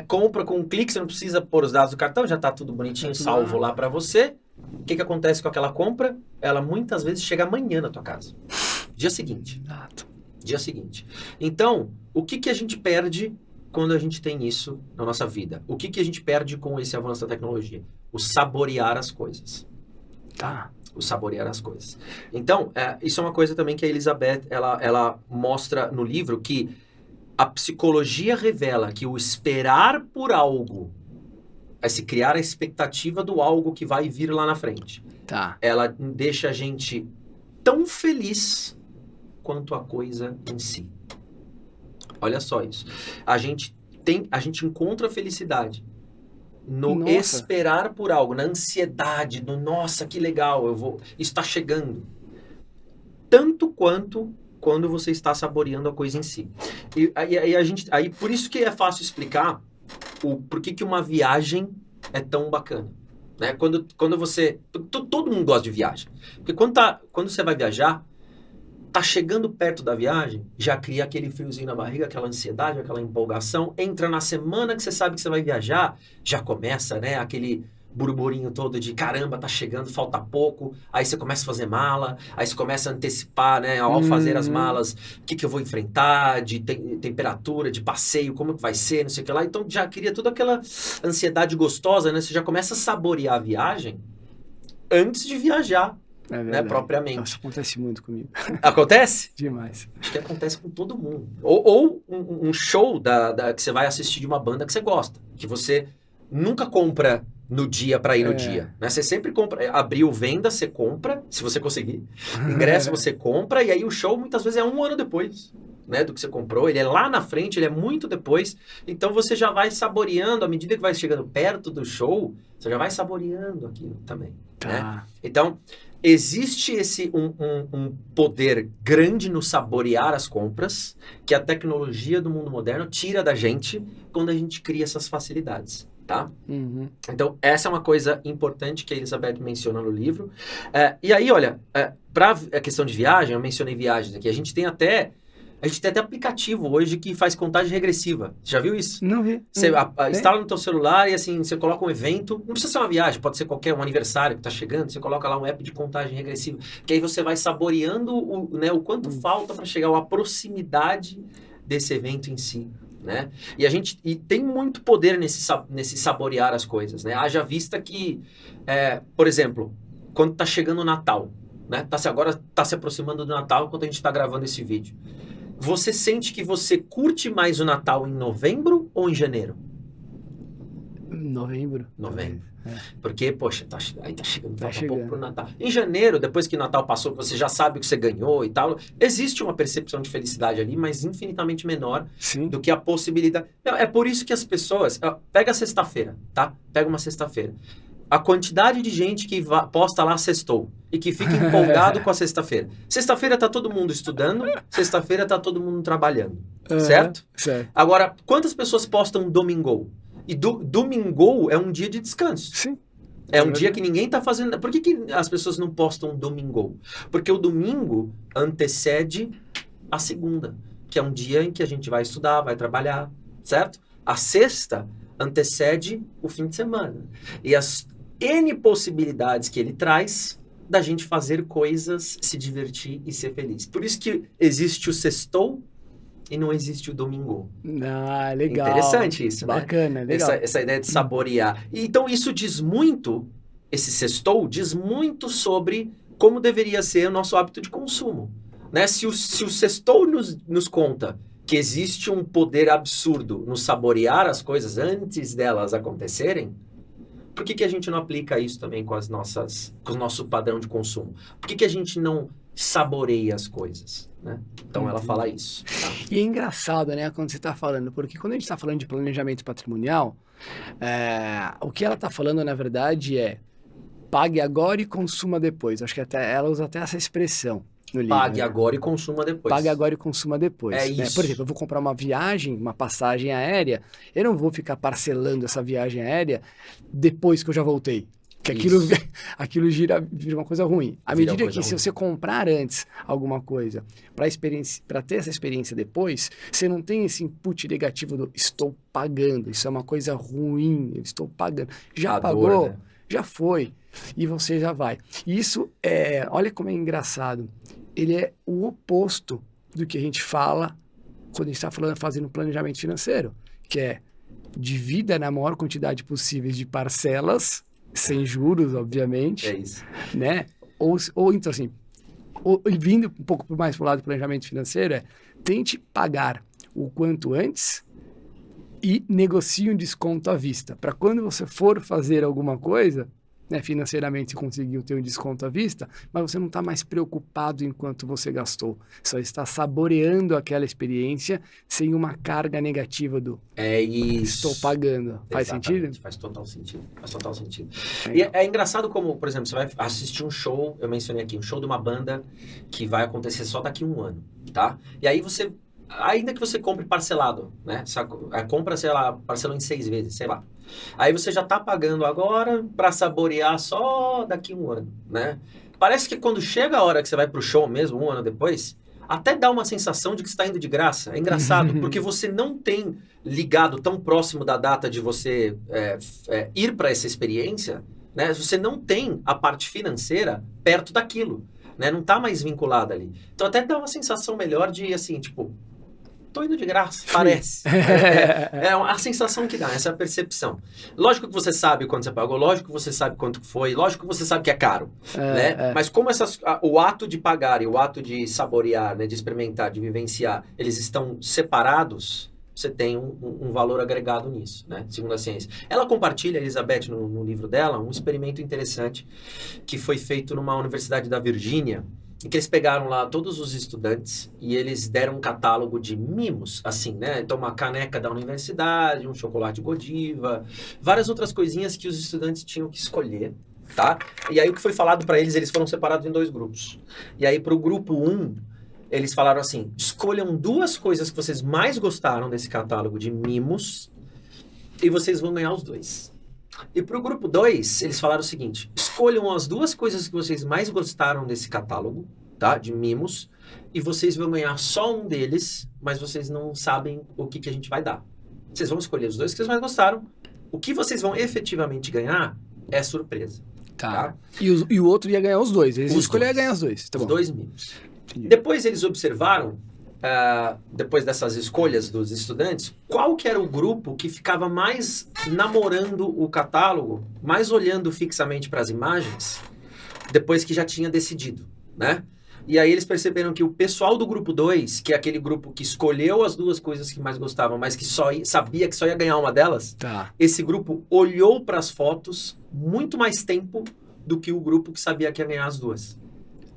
compra com um clique, você não precisa pôr os dados do cartão, já está tudo bonitinho, salvo lá para você. O que acontece com aquela compra? Ela muitas vezes chega amanhã na tua casa. Dia seguinte. Dia seguinte. Então, o que a gente perde quando a gente tem isso na nossa vida? O que a gente perde com esse avanço da tecnologia? O saborear as coisas. Tá. O saborear as coisas. Então, isso é uma coisa também que a Elizabeth, ela mostra no livro, que a psicologia revela que o esperar por algo é se criar a expectativa do algo que vai vir lá na frente. Tá. Ela deixa a gente tão feliz quanto a coisa em si. Olha só isso. A gente encontra felicidade no esperar por algo, na ansiedade, no nossa, que legal, isso está chegando. Tanto quanto quando você está saboreando a coisa em si. E aí por isso que é fácil explicar por que uma viagem é tão bacana. Né? Quando você... Todo mundo gosta de viagem. Porque quando você vai viajar, tá chegando perto da viagem, já cria aquele friozinho na barriga, aquela ansiedade, aquela empolgação. Entra na semana que você sabe que você vai viajar, já começa, né, aquele burburinho todo de caramba, tá chegando, falta pouco. Aí você começa a fazer mala, aí você começa a antecipar, né, ao fazer as malas, o que eu vou enfrentar, de temperatura, de passeio, como que vai ser, não sei o que lá. Então já cria toda aquela ansiedade gostosa, né? Você já começa a saborear a viagem antes de viajar. Né, propriamente. Nossa, acontece muito comigo. Acontece? Demais. Acho que acontece com todo mundo. Ou um show que você vai assistir de uma banda que você gosta. Que você nunca compra no dia para ir no dia. Né? Você sempre compra. Abriu venda, você compra, se você conseguir. Ingresso você compra, e aí o show muitas vezes é 1 ano depois. Né, do que você comprou. Ele é lá na frente, ele é muito depois. Então você já vai saboreando, à medida que vai chegando perto do show, você já vai saboreando aquilo também. Né? Então... existe um poder grande no saborear as compras que a tecnologia do mundo moderno tira da gente quando a gente cria essas facilidades, tá? Uhum. Então, essa é uma coisa importante que a Elizabeth menciona no livro. E aí, olha, para a questão de viagem, eu mencionei viagens aqui, a gente tem até aplicativo hoje que faz contagem regressiva. Você já viu isso? Não vi. Você instala no teu celular e assim, você coloca um evento, não precisa ser uma viagem, pode ser um aniversário que está chegando, você coloca lá um app de contagem regressiva, que aí você vai saboreando o quanto falta para chegar à proximidade desse evento em si. Né? E tem muito poder nesse saborear as coisas. Né? Haja vista que, por exemplo, quando está chegando o Natal, né? Agora está se aproximando do Natal enquanto a gente está gravando esse vídeo. Você sente que você curte mais o Natal em novembro ou em janeiro? Novembro. Porque, poxa, aí tá chegando, falta pouco pro Natal. Em janeiro, depois que o Natal passou, você já sabe o que você ganhou e tal, existe uma percepção de felicidade ali, mas infinitamente menor do que a possibilidade. É por isso que as pessoas... Pega a sexta-feira, tá? Pega uma sexta-feira. A quantidade de gente que posta lá sextou e que fica empolgado com a sexta-feira. Sexta-feira tá todo mundo estudando, sexta-feira tá todo mundo trabalhando, certo? Agora, quantas pessoas postam domingou? E domingou é um dia de descanso. Sim. É um dia que ninguém tá fazendo... Por que as pessoas não postam domingou? Porque o domingo antecede a segunda, que é um dia em que a gente vai estudar, vai trabalhar, certo? A sexta antecede o fim de semana. E as N possibilidades que ele traz da gente fazer coisas, se divertir e ser feliz. Por isso que existe o sextou e não existe o domingo. Ah, legal. Interessante isso, Bacana, né? legal. Essa ideia de saborear. E, então isso diz muito, esse sextou diz muito sobre como deveria ser o nosso hábito de consumo. Né? Se o sextou nos conta que existe um poder absurdo no saborear as coisas antes delas acontecerem, por que a gente não aplica isso também com o nosso padrão de consumo? Por que a gente não saboreia as coisas? Né? Então ela fala isso. Tá? E é engraçado, né, quando você está falando, porque quando a gente está falando de planejamento patrimonial, o que ela está falando, na verdade, é pague agora e consuma depois. Acho que até ela usa até essa expressão no livro. Pague agora e consuma depois. Pague agora e consuma depois. É Né? isso. Por exemplo, eu vou comprar uma viagem, uma passagem aérea, eu não vou ficar parcelando essa viagem aérea depois que eu já voltei. Que aquilo vira uma coisa ruim. À medida que se você comprar antes alguma coisa, para ter essa experiência depois, você não tem esse input negativo do estou pagando, isso é uma coisa ruim, eu estou pagando. Já pagou, né? Já foi, e você já vai. E isso olha como é engraçado, ele é o oposto do que a gente fala quando a gente está fazendo planejamento financeiro, que é divida na maior quantidade possível de parcelas, sem juros, obviamente. É isso. Né? Ou então assim, vindo um pouco mais para o lado do planejamento financeiro, tente pagar o quanto antes e negocie um desconto à vista. Para quando você for fazer alguma coisa, né, financeiramente conseguiu ter um desconto à vista, mas você não está mais preocupado em quanto você gastou. Só está saboreando aquela experiência sem uma carga negativa do estou pagando. Faz sentido? Faz total sentido. Faz total sentido. E é engraçado como, por exemplo, você vai assistir um show, eu mencionei aqui, um show de uma banda que vai acontecer só daqui a 1 ano, tá? E aí você, ainda que você compre parcelado, né? Compra, sei lá, parcelou em 6 vezes, sei lá. Aí você já tá pagando agora para saborear só daqui a 1 ano, né? Parece que quando chega a hora que você vai pro show mesmo, 1 ano depois, até dá uma sensação de que está indo de graça. É engraçado, porque você não tem ligado tão próximo da data de você ir para essa experiência, né? Você não tem a parte financeira perto daquilo, né? Não tá mais vinculada ali. Então até dá uma sensação melhor de, assim, tipo, tô indo de graça, parece. É a sensação que dá, essa percepção. Lógico que você sabe quanto você pagou, lógico que você sabe quanto foi, lógico que você sabe que é caro, né? Mas como o ato de pagar e o ato de saborear, né, de experimentar, de vivenciar, eles estão separados, você tem um valor agregado nisso, né? Segundo a ciência. Ela compartilha, Elizabeth, no livro dela, um experimento interessante que foi feito numa universidade da Virgínia, em que eles pegaram lá todos os estudantes e eles deram um catálogo de mimos, assim, né? Então, uma caneca da universidade, um chocolate Godiva, várias outras coisinhas que os estudantes tinham que escolher, tá? E aí, o que foi falado para eles, eles foram separados em 2 grupos. E aí, para o grupo 1, eles falaram assim, escolham 2 coisas que vocês mais gostaram desse catálogo de mimos e vocês vão ganhar os 2. E para o grupo 2, eles falaram o seguinte, escolham as 2 coisas que vocês mais gostaram desse catálogo, tá? De mimos, e vocês vão ganhar só um deles, mas vocês não sabem o que a gente vai dar. Vocês vão escolher os 2 que vocês mais gostaram. O que vocês vão efetivamente ganhar é surpresa. Tá? E o outro ia ganhar os 2. Eles escolheram ganhar os 2. Tá os bom. 2 mimos. Entendi. Depois eles observaram, depois dessas escolhas dos estudantes, qual que era o grupo que ficava mais namorando o catálogo, mais olhando fixamente para as imagens, depois que já tinha decidido, né? E aí eles perceberam que o pessoal do grupo 2, que é aquele grupo que escolheu as 2 coisas que mais gostavam, mas que sabia que só ia ganhar uma delas, esse grupo olhou para as fotos muito mais tempo do que o grupo que sabia que ia ganhar as 2.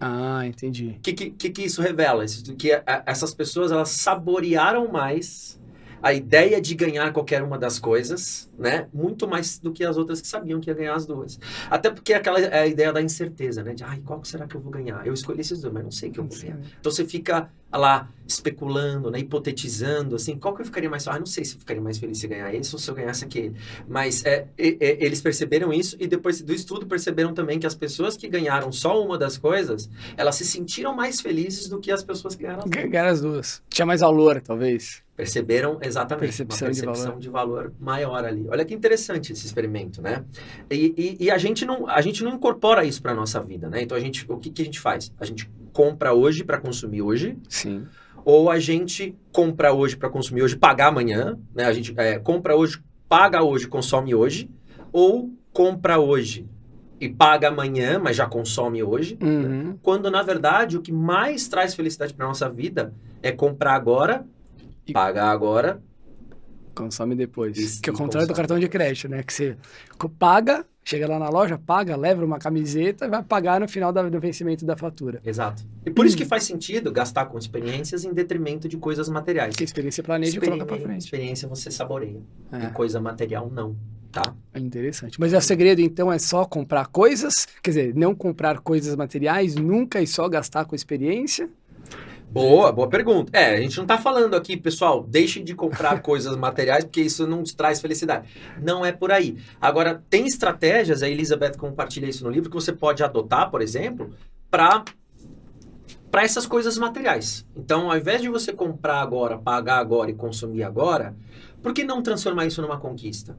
Ah, entendi. O que isso revela? Que essas pessoas, elas saborearam mais a ideia de ganhar qualquer uma das coisas, né? Muito mais do que as outras que sabiam que ia ganhar as 2. Até porque a ideia da incerteza, né? De, qual será que eu vou ganhar? Eu escolhi esses 2, mas não sei o que eu vou ganhar. Então você fica lá especulando, né, hipotetizando, assim, qual que eu ficaria mais feliz? Não sei se eu ficaria mais feliz se ganhar esse ou se eu ganhasse aquele. Mas eles perceberam isso e depois do estudo perceberam também que as pessoas que ganharam só uma das coisas, elas se sentiram mais felizes do que as pessoas que ganharam as duas. Ganhar as duas. Tinha mais valor, talvez. Perceberam exatamente uma percepção de valor maior ali. Olha que interessante esse experimento, né? E a gente não incorpora isso para nossa vida, né? Então o que a gente faz? A gente compra hoje para consumir hoje. Sim. Ou a gente compra hoje para consumir hoje, pagar amanhã, né? A gente compra hoje, paga hoje, consome hoje, ou compra hoje e paga amanhã, mas já consome hoje. Uhum. Quando, na verdade, o que mais traz felicidade para nossa vida é comprar agora, pagar agora, consome depois. Isso, que é o contrário do cartão de crédito, né? Que você paga, chega lá na loja, paga, leva uma camiseta e vai pagar no final do vencimento da fatura. Exato. E por isso que faz sentido gastar com experiências em detrimento de coisas materiais. Porque a experiência planeja e coloca pra frente. Experiência você saboreia. E coisa material não, tá? É interessante. Mas o segredo, então, é só comprar coisas? Quer dizer, não comprar coisas materiais nunca e só gastar com experiência? Boa pergunta. A gente não tá falando aqui, pessoal, deixe de comprar coisas materiais porque isso não te traz felicidade. Não é por aí. Agora, tem estratégias, a Elizabeth compartilha isso no livro, que você pode adotar, por exemplo, para essas coisas materiais. Então, ao invés de você comprar agora, pagar agora e consumir agora, por que não transformar isso numa conquista?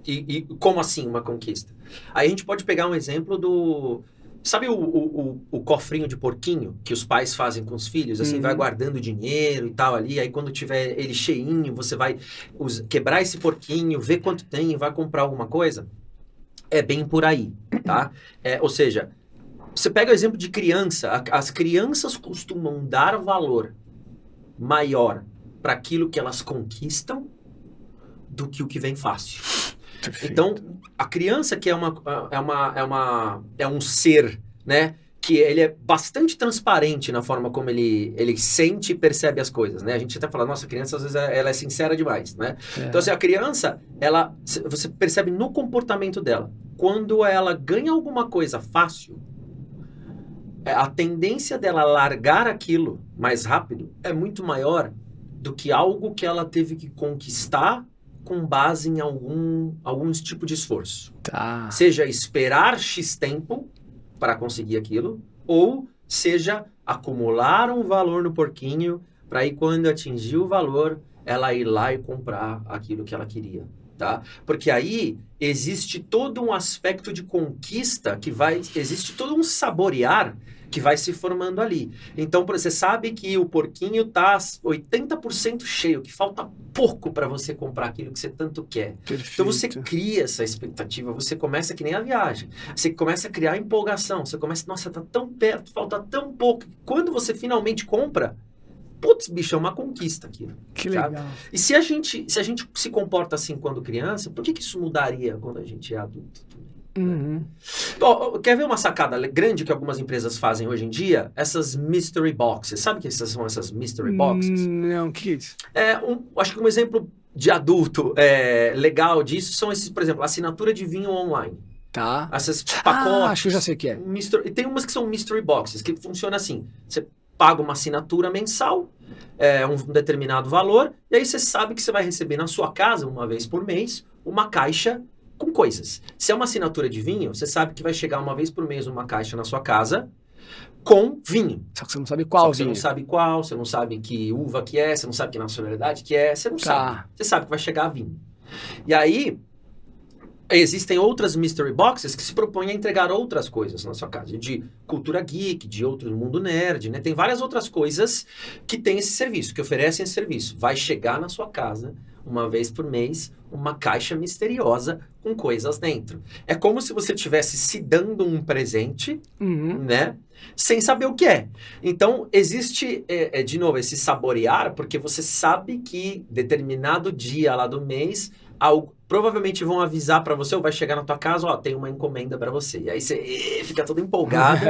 E como assim uma conquista? Aí a gente pode pegar um exemplo do... Sabe o cofrinho de porquinho que os pais fazem com os filhos? Assim, vai guardando dinheiro e tal ali. Aí quando tiver ele cheinho, você vai quebrar esse porquinho, ver quanto tem e vai comprar alguma coisa? É bem por aí, tá? Ou seja, você pega o exemplo de criança. As crianças costumam dar valor maior para aquilo que elas conquistam do que o que vem fácil. Perfeito. Então, a criança que é um ser, né, que ele é bastante transparente na forma como ele sente e percebe as coisas, né? A gente até fala, nossa, a criança às vezes ela é sincera demais, né? Então, assim, a criança, você percebe no comportamento dela, quando ela ganha alguma coisa fácil, a tendência dela largar aquilo mais rápido é muito maior do que algo que ela teve que conquistar com base em algum tipo de esforço. Tá. Seja esperar X tempo para conseguir aquilo, ou seja acumular um valor no porquinho para aí quando atingir o valor, ela ir lá e comprar aquilo que ela queria. Tá? Porque aí existe todo um aspecto de conquista existe todo um saborear que vai se formando ali. Então, você sabe que o porquinho tá 80% cheio, que falta pouco para você comprar aquilo que você tanto quer. Perfeito. Então, você cria essa expectativa, você começa que nem a viagem. Você começa a criar empolgação, você começa, nossa, tá tão perto, falta tão pouco. Quando você finalmente compra, putz, bicho, é uma conquista aquilo. Que sabe? legal. E se a gente se comporta assim quando criança, por que isso mudaria quando a gente é adulto? Uhum. Quer ver uma sacada grande que algumas empresas fazem hoje em dia? Essas mystery boxes. Sabe o que são essas mystery boxes? Não, o que é isso? Acho que um exemplo de adulto legal disso são esses, por exemplo, assinatura de vinho online. Tá. Essas pacotes. Acho que eu já sei o que é. E tem umas que são mystery boxes, que funciona assim. Você paga uma assinatura mensal, um determinado valor, e aí você sabe que você vai receber na sua casa, uma vez por mês, uma caixa com coisas. Se é uma assinatura de vinho, você sabe que vai chegar uma vez por mês uma caixa na sua casa com vinho. Só que você não sabe qual vinho. Você não sabe qual, você não sabe que uva que é, você não sabe que nacionalidade que é, você não sabe. Você sabe que vai chegar vinho. E aí, existem outras mystery boxes que se propõem a entregar outras coisas na sua casa, de cultura geek, de outro mundo nerd, né? Tem várias outras coisas que têm esse serviço, que oferecem esse serviço. Vai chegar na sua casa, uma vez por mês, uma caixa misteriosa com coisas dentro. É como se você estivesse se dando um presente, né? Sem saber o que é. Então, existe, de novo, esse saborear, porque você sabe que determinado dia lá do mês, provavelmente vão avisar para você, ou vai chegar na tua casa, ó, tem uma encomenda para você. E aí você fica todo empolgado,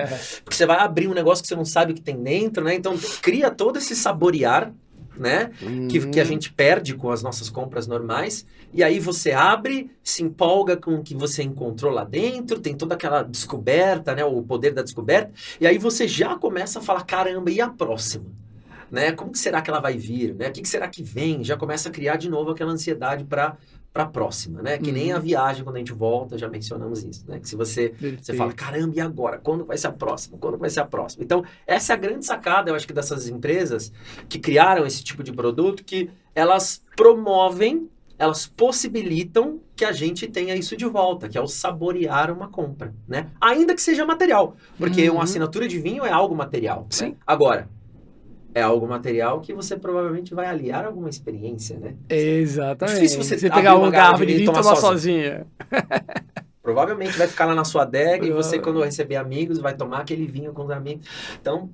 porque você vai abrir um negócio que você não sabe o que tem dentro, né? Então, cria todo esse saborear, né? Que a gente perde com as nossas compras normais. E aí você abre, se empolga com o que você encontrou lá dentro, tem toda aquela descoberta, né? O poder da descoberta. E aí você já começa a falar, caramba, e a próxima? né? Como que será que ela vai vir, né? O que será que vem? Já começa a criar de novo aquela ansiedade para a próxima, né? Que nem a viagem, quando a gente volta, já mencionamos isso, né? Que se você fala, caramba, e agora? Quando vai ser a próxima? Quando vai ser a próxima? Então, essa é a grande sacada, eu acho que dessas empresas que criaram esse tipo de produto, que elas promovem, elas possibilitam que a gente tenha isso de volta, que é o saborear uma compra, né? Ainda que seja material, porque uma assinatura de vinho é algo material. Sim. Né? Agora, é algo material que você provavelmente vai aliar alguma experiência, né? Exatamente. É difícil você pegar uma garrafa de vinho e tomar sozinho. sozinha. Provavelmente vai ficar lá na sua adega e você, quando receber amigos, vai tomar aquele vinho com os amigos. Então,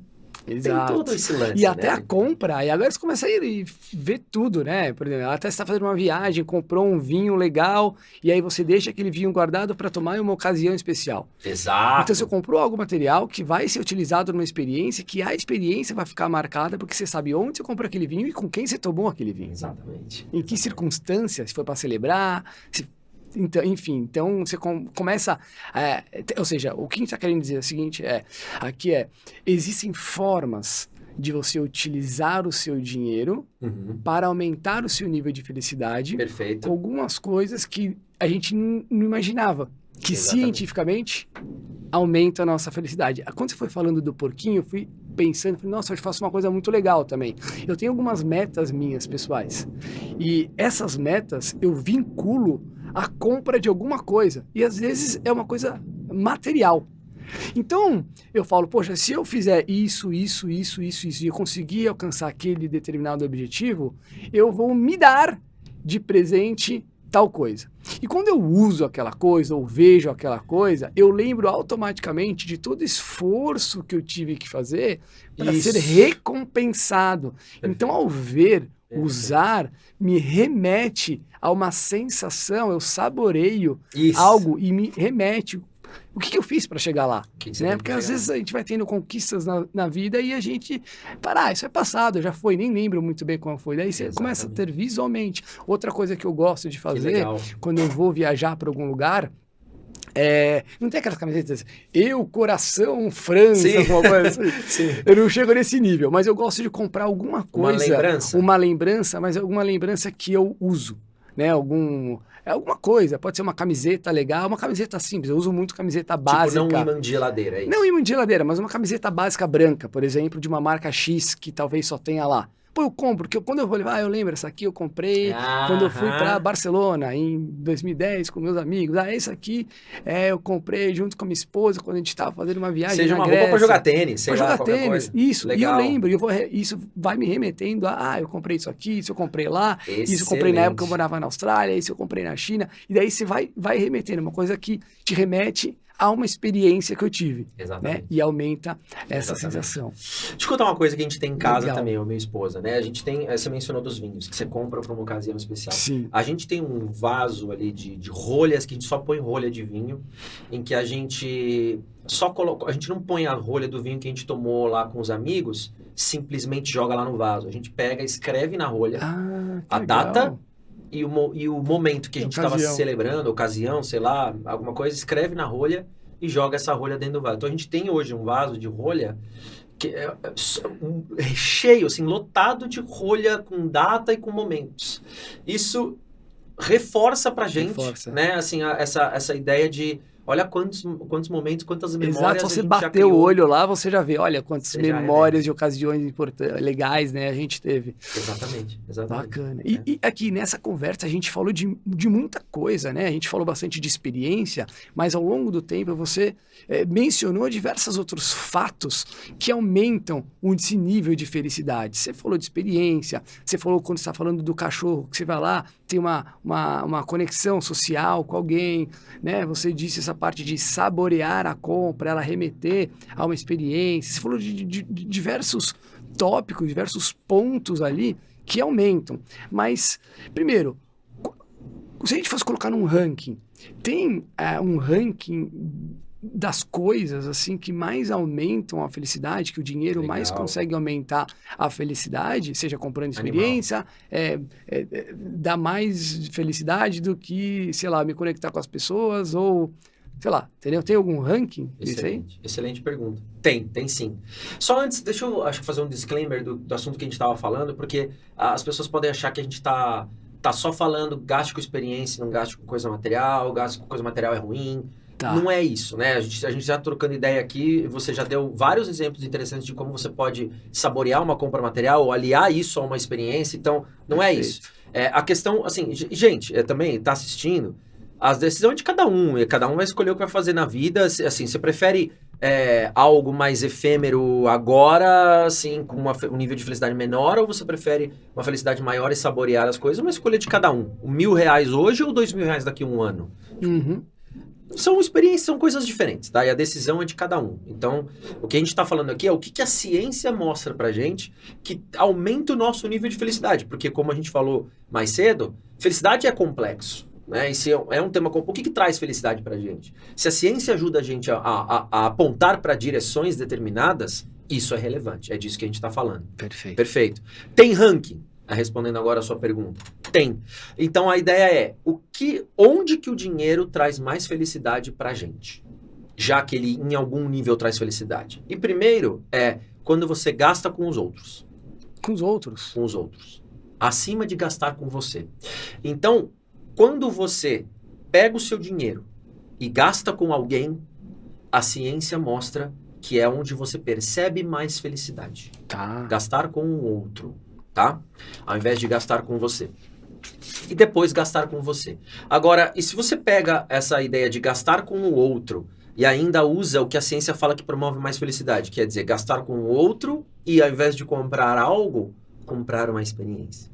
exato. tem todo esse lance, e até né? a compra, e agora você começa a ir e ver tudo, né? Por exemplo, até você está fazendo uma viagem, comprou um vinho legal, e aí você deixa aquele vinho guardado para tomar em uma ocasião especial. Exato. Então você comprou algo material que vai ser utilizado numa experiência, que a experiência vai ficar marcada porque você sabe onde você comprou aquele vinho e com quem você tomou aquele vinho. Exatamente. Em que circunstâncias, se foi para celebrar, então, enfim, então você começa, ou seja, o que a gente está querendo dizer é o seguinte, existem formas de você utilizar o seu dinheiro para aumentar o seu nível de felicidade. Perfeito. Com algumas coisas que a gente não imaginava, que Exatamente. Cientificamente aumenta a nossa felicidade. Quando você foi falando do porquinho, eu fui pensando, nossa, eu faço uma coisa muito legal também. Eu tenho algumas metas minhas, pessoais, e essas metas eu vinculo a compra de alguma coisa. E às vezes é uma coisa material. Então, eu falo, poxa, se eu fizer isso, e eu conseguir alcançar aquele determinado objetivo, eu vou me dar de presente tal coisa. E quando eu uso aquela coisa, ou vejo aquela coisa, eu lembro automaticamente de todo o esforço que eu tive que fazer para ser recompensado. Perfeito. Então, ao ver, usar, me remete a uma sensação, eu saboreio algo e me remete o que eu fiz para chegar lá, né? Porque às vezes a gente vai tendo conquistas na vida e a gente isso é passado, já foi, nem lembro muito bem como foi. Daí você começa a ter visualmente. Outra coisa que eu gosto de fazer quando eu vou viajar para algum lugar, não tem aquelas camisetas, coração, França, alguma coisa assim. Sim. Eu não chego nesse nível, mas eu gosto de comprar alguma coisa. Uma lembrança, mas alguma lembrança que eu uso, né? Alguma coisa, pode ser uma camiseta legal, uma camiseta simples, eu uso muito camiseta básica. Tipo, não imã de geladeira, é isso? Não imã de geladeira, mas uma camiseta básica branca, por exemplo, de uma marca X, que talvez só tenha lá. Pô, eu compro, porque quando eu vou levar, eu lembro, essa aqui eu comprei quando eu fui para Barcelona, em 2010, com meus amigos. Essa aqui eu comprei junto com a minha esposa, quando a gente estava fazendo uma viagem Seja na uma Grécia. roupa para jogar tênis, sei lá, jogar qualquer tênis, coisa. isso. Legal. E eu lembro, isso vai me remetendo eu comprei isso aqui, isso eu comprei lá, isso eu comprei na época que eu morava na Austrália, isso eu comprei na China. E daí você vai remetendo, uma coisa que te remete a uma experiência que eu tive. Exatamente. Né? E aumenta essa sensação. Deixa eu contar uma coisa que a gente tem em casa também, eu e minha esposa, né? A gente tem, você mencionou dos vinhos, que você compra para uma ocasião especial. Sim. A gente tem um vaso ali de rolhas, que a gente só põe rolha de vinho, em que a gente só coloca, a gente não põe a rolha do vinho que a gente tomou lá com os amigos, simplesmente joga lá no vaso. A gente pega, escreve na rolha a data e o momento que a gente estava celebrando, ocasião, sei lá, alguma coisa, escreve na rolha e joga essa rolha dentro do vaso. Então a gente tem hoje um vaso de rolha que é cheio, assim, lotado de rolha com data e com momentos. Isso reforça pra gente, né, assim, essa ideia de olha quantos momentos, quantas memórias. Exato, se você bater o olho lá, você já vê, olha quantas memórias de ocasiões legais, né, a gente teve. Exatamente. Bacana. E aqui nessa conversa a gente falou de muita coisa, né? A gente falou bastante de experiência, mas ao longo do tempo você mencionou diversos outros fatos que aumentam esse nível de felicidade. Você falou de experiência, você falou quando você está falando do cachorro, que você vai lá, tem uma conexão social com alguém, né? Você disse essa parte de saborear a compra, ela remeter a uma experiência. Você falou de diversos tópicos, diversos pontos ali que aumentam. Mas, primeiro, se a gente fosse colocar num ranking, tem um ranking das coisas assim que mais aumentam a felicidade, que o dinheiro mais consegue aumentar a felicidade, seja comprando experiência, dá mais felicidade do que, sei lá, me conectar com as pessoas ou sei lá, entendeu? Tem algum ranking disso aí? Excelente pergunta. Tem sim. Só antes, deixa eu acho que fazer um disclaimer do assunto que a gente estava falando, porque as pessoas podem achar que a gente tá só falando gaste com experiência, não gaste com coisa material, gaste com coisa material é ruim. Tá. Não é isso, né? A gente já trocando ideia aqui, você já deu vários exemplos interessantes de como você pode saborear uma compra material ou aliar isso a uma experiência, então não é isso. A questão, assim, gente, também tá assistindo, as decisões de cada um, e cada um vai escolher o que vai fazer na vida, assim, você prefere algo mais efêmero agora, assim, com um nível de felicidade menor, ou você prefere uma felicidade maior e saborear as coisas? Uma escolha de cada um. R$1.000 hoje ou R$2.000 daqui a um ano? Uhum. São experiências, são coisas diferentes, tá? E a decisão é de cada um. Então, o que a gente está falando aqui é o que a ciência mostra pra gente que aumenta o nosso nível de felicidade. Porque, como a gente falou mais cedo, felicidade é complexo, né? E se é um tema complexo, o que traz felicidade pra gente? Se a ciência ajuda a gente a apontar para direções determinadas, isso é relevante. É disso que a gente está falando. Perfeito. Tem ranking? Respondendo agora a sua pergunta. Tem. Então, a ideia é, onde que o dinheiro traz mais felicidade pra gente? Já que ele, em algum nível, traz felicidade. E primeiro, quando você gasta com os outros. Com os outros? Com os outros. Acima de gastar com você. Então, quando você pega o seu dinheiro e gasta com alguém, a ciência mostra que é onde você percebe mais felicidade. Tá. Gastar com o outro. Tá? Ao invés de gastar com você. E depois gastar com você. Agora, e se você pega essa ideia de gastar com o outro e ainda usa o que a ciência fala que promove mais felicidade, quer dizer, gastar com o outro e ao invés de comprar algo, comprar uma experiência.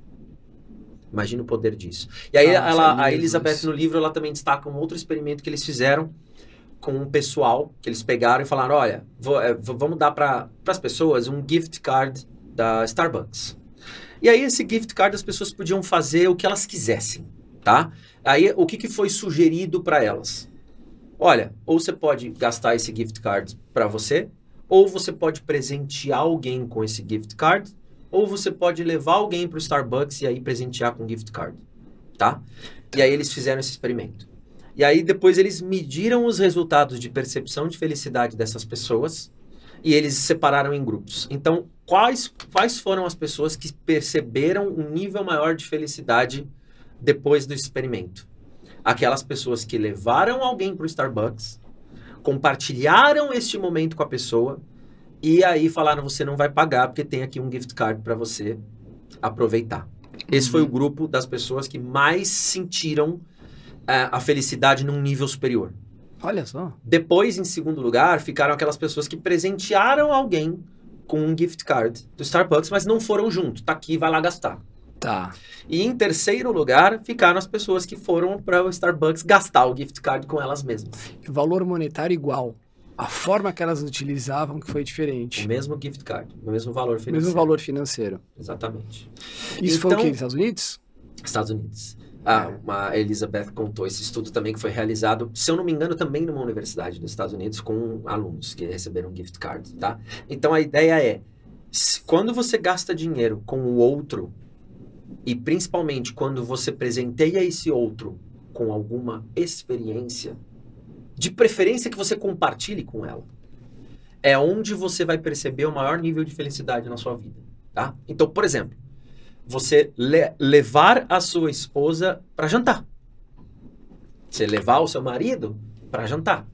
Imagina o poder disso. E aí a Elizabeth no livro, ela também destaca um outro experimento que eles fizeram com um pessoal, que eles pegaram e falaram, olha, vamos dar para as pessoas um gift card da Starbucks. E aí esse gift card as pessoas podiam fazer o que elas quisessem, tá? Aí o que foi sugerido para elas? Olha, ou você pode gastar esse gift card para você, ou você pode presentear alguém com esse gift card, ou você pode levar alguém para o Starbucks e aí presentear com gift card, tá? E aí eles fizeram esse experimento. E aí depois eles mediram os resultados de percepção de felicidade dessas pessoas e eles separaram em grupos. Então, quais foram as pessoas que perceberam um nível maior de felicidade depois do experimento? Aquelas pessoas que levaram alguém para o Starbucks, compartilharam este momento com a pessoa e aí falaram, você não vai pagar porque tem aqui um gift card para você aproveitar. Esse foi o grupo das pessoas que mais sentiram a felicidade num nível superior. Olha só. Depois, em segundo lugar, ficaram aquelas pessoas que presentearam alguém com um gift card do Starbucks, mas não foram junto. Tá aqui, vai lá gastar. Tá. E em terceiro lugar, ficaram as pessoas que foram para o Starbucks gastar o gift card com elas mesmas. O valor monetário igual. A forma que elas utilizavam que foi diferente. O mesmo gift card, o mesmo valor financeiro. O mesmo valor financeiro. Exatamente. Isso foi o quê? Estados Unidos? Estados Unidos. A Elizabeth contou esse estudo também que foi realizado, se eu não me engano, também numa universidade dos Estados Unidos com alunos que receberam gift card, tá? Então a ideia é, quando você gasta dinheiro com o outro, e principalmente quando você presenteia esse outro com alguma experiência, de preferência que você compartilhe com ela, é onde você vai perceber o maior nível de felicidade na sua vida, tá? Então, por exemplo, você levar a sua esposa para jantar. Você levar o seu marido para jantar.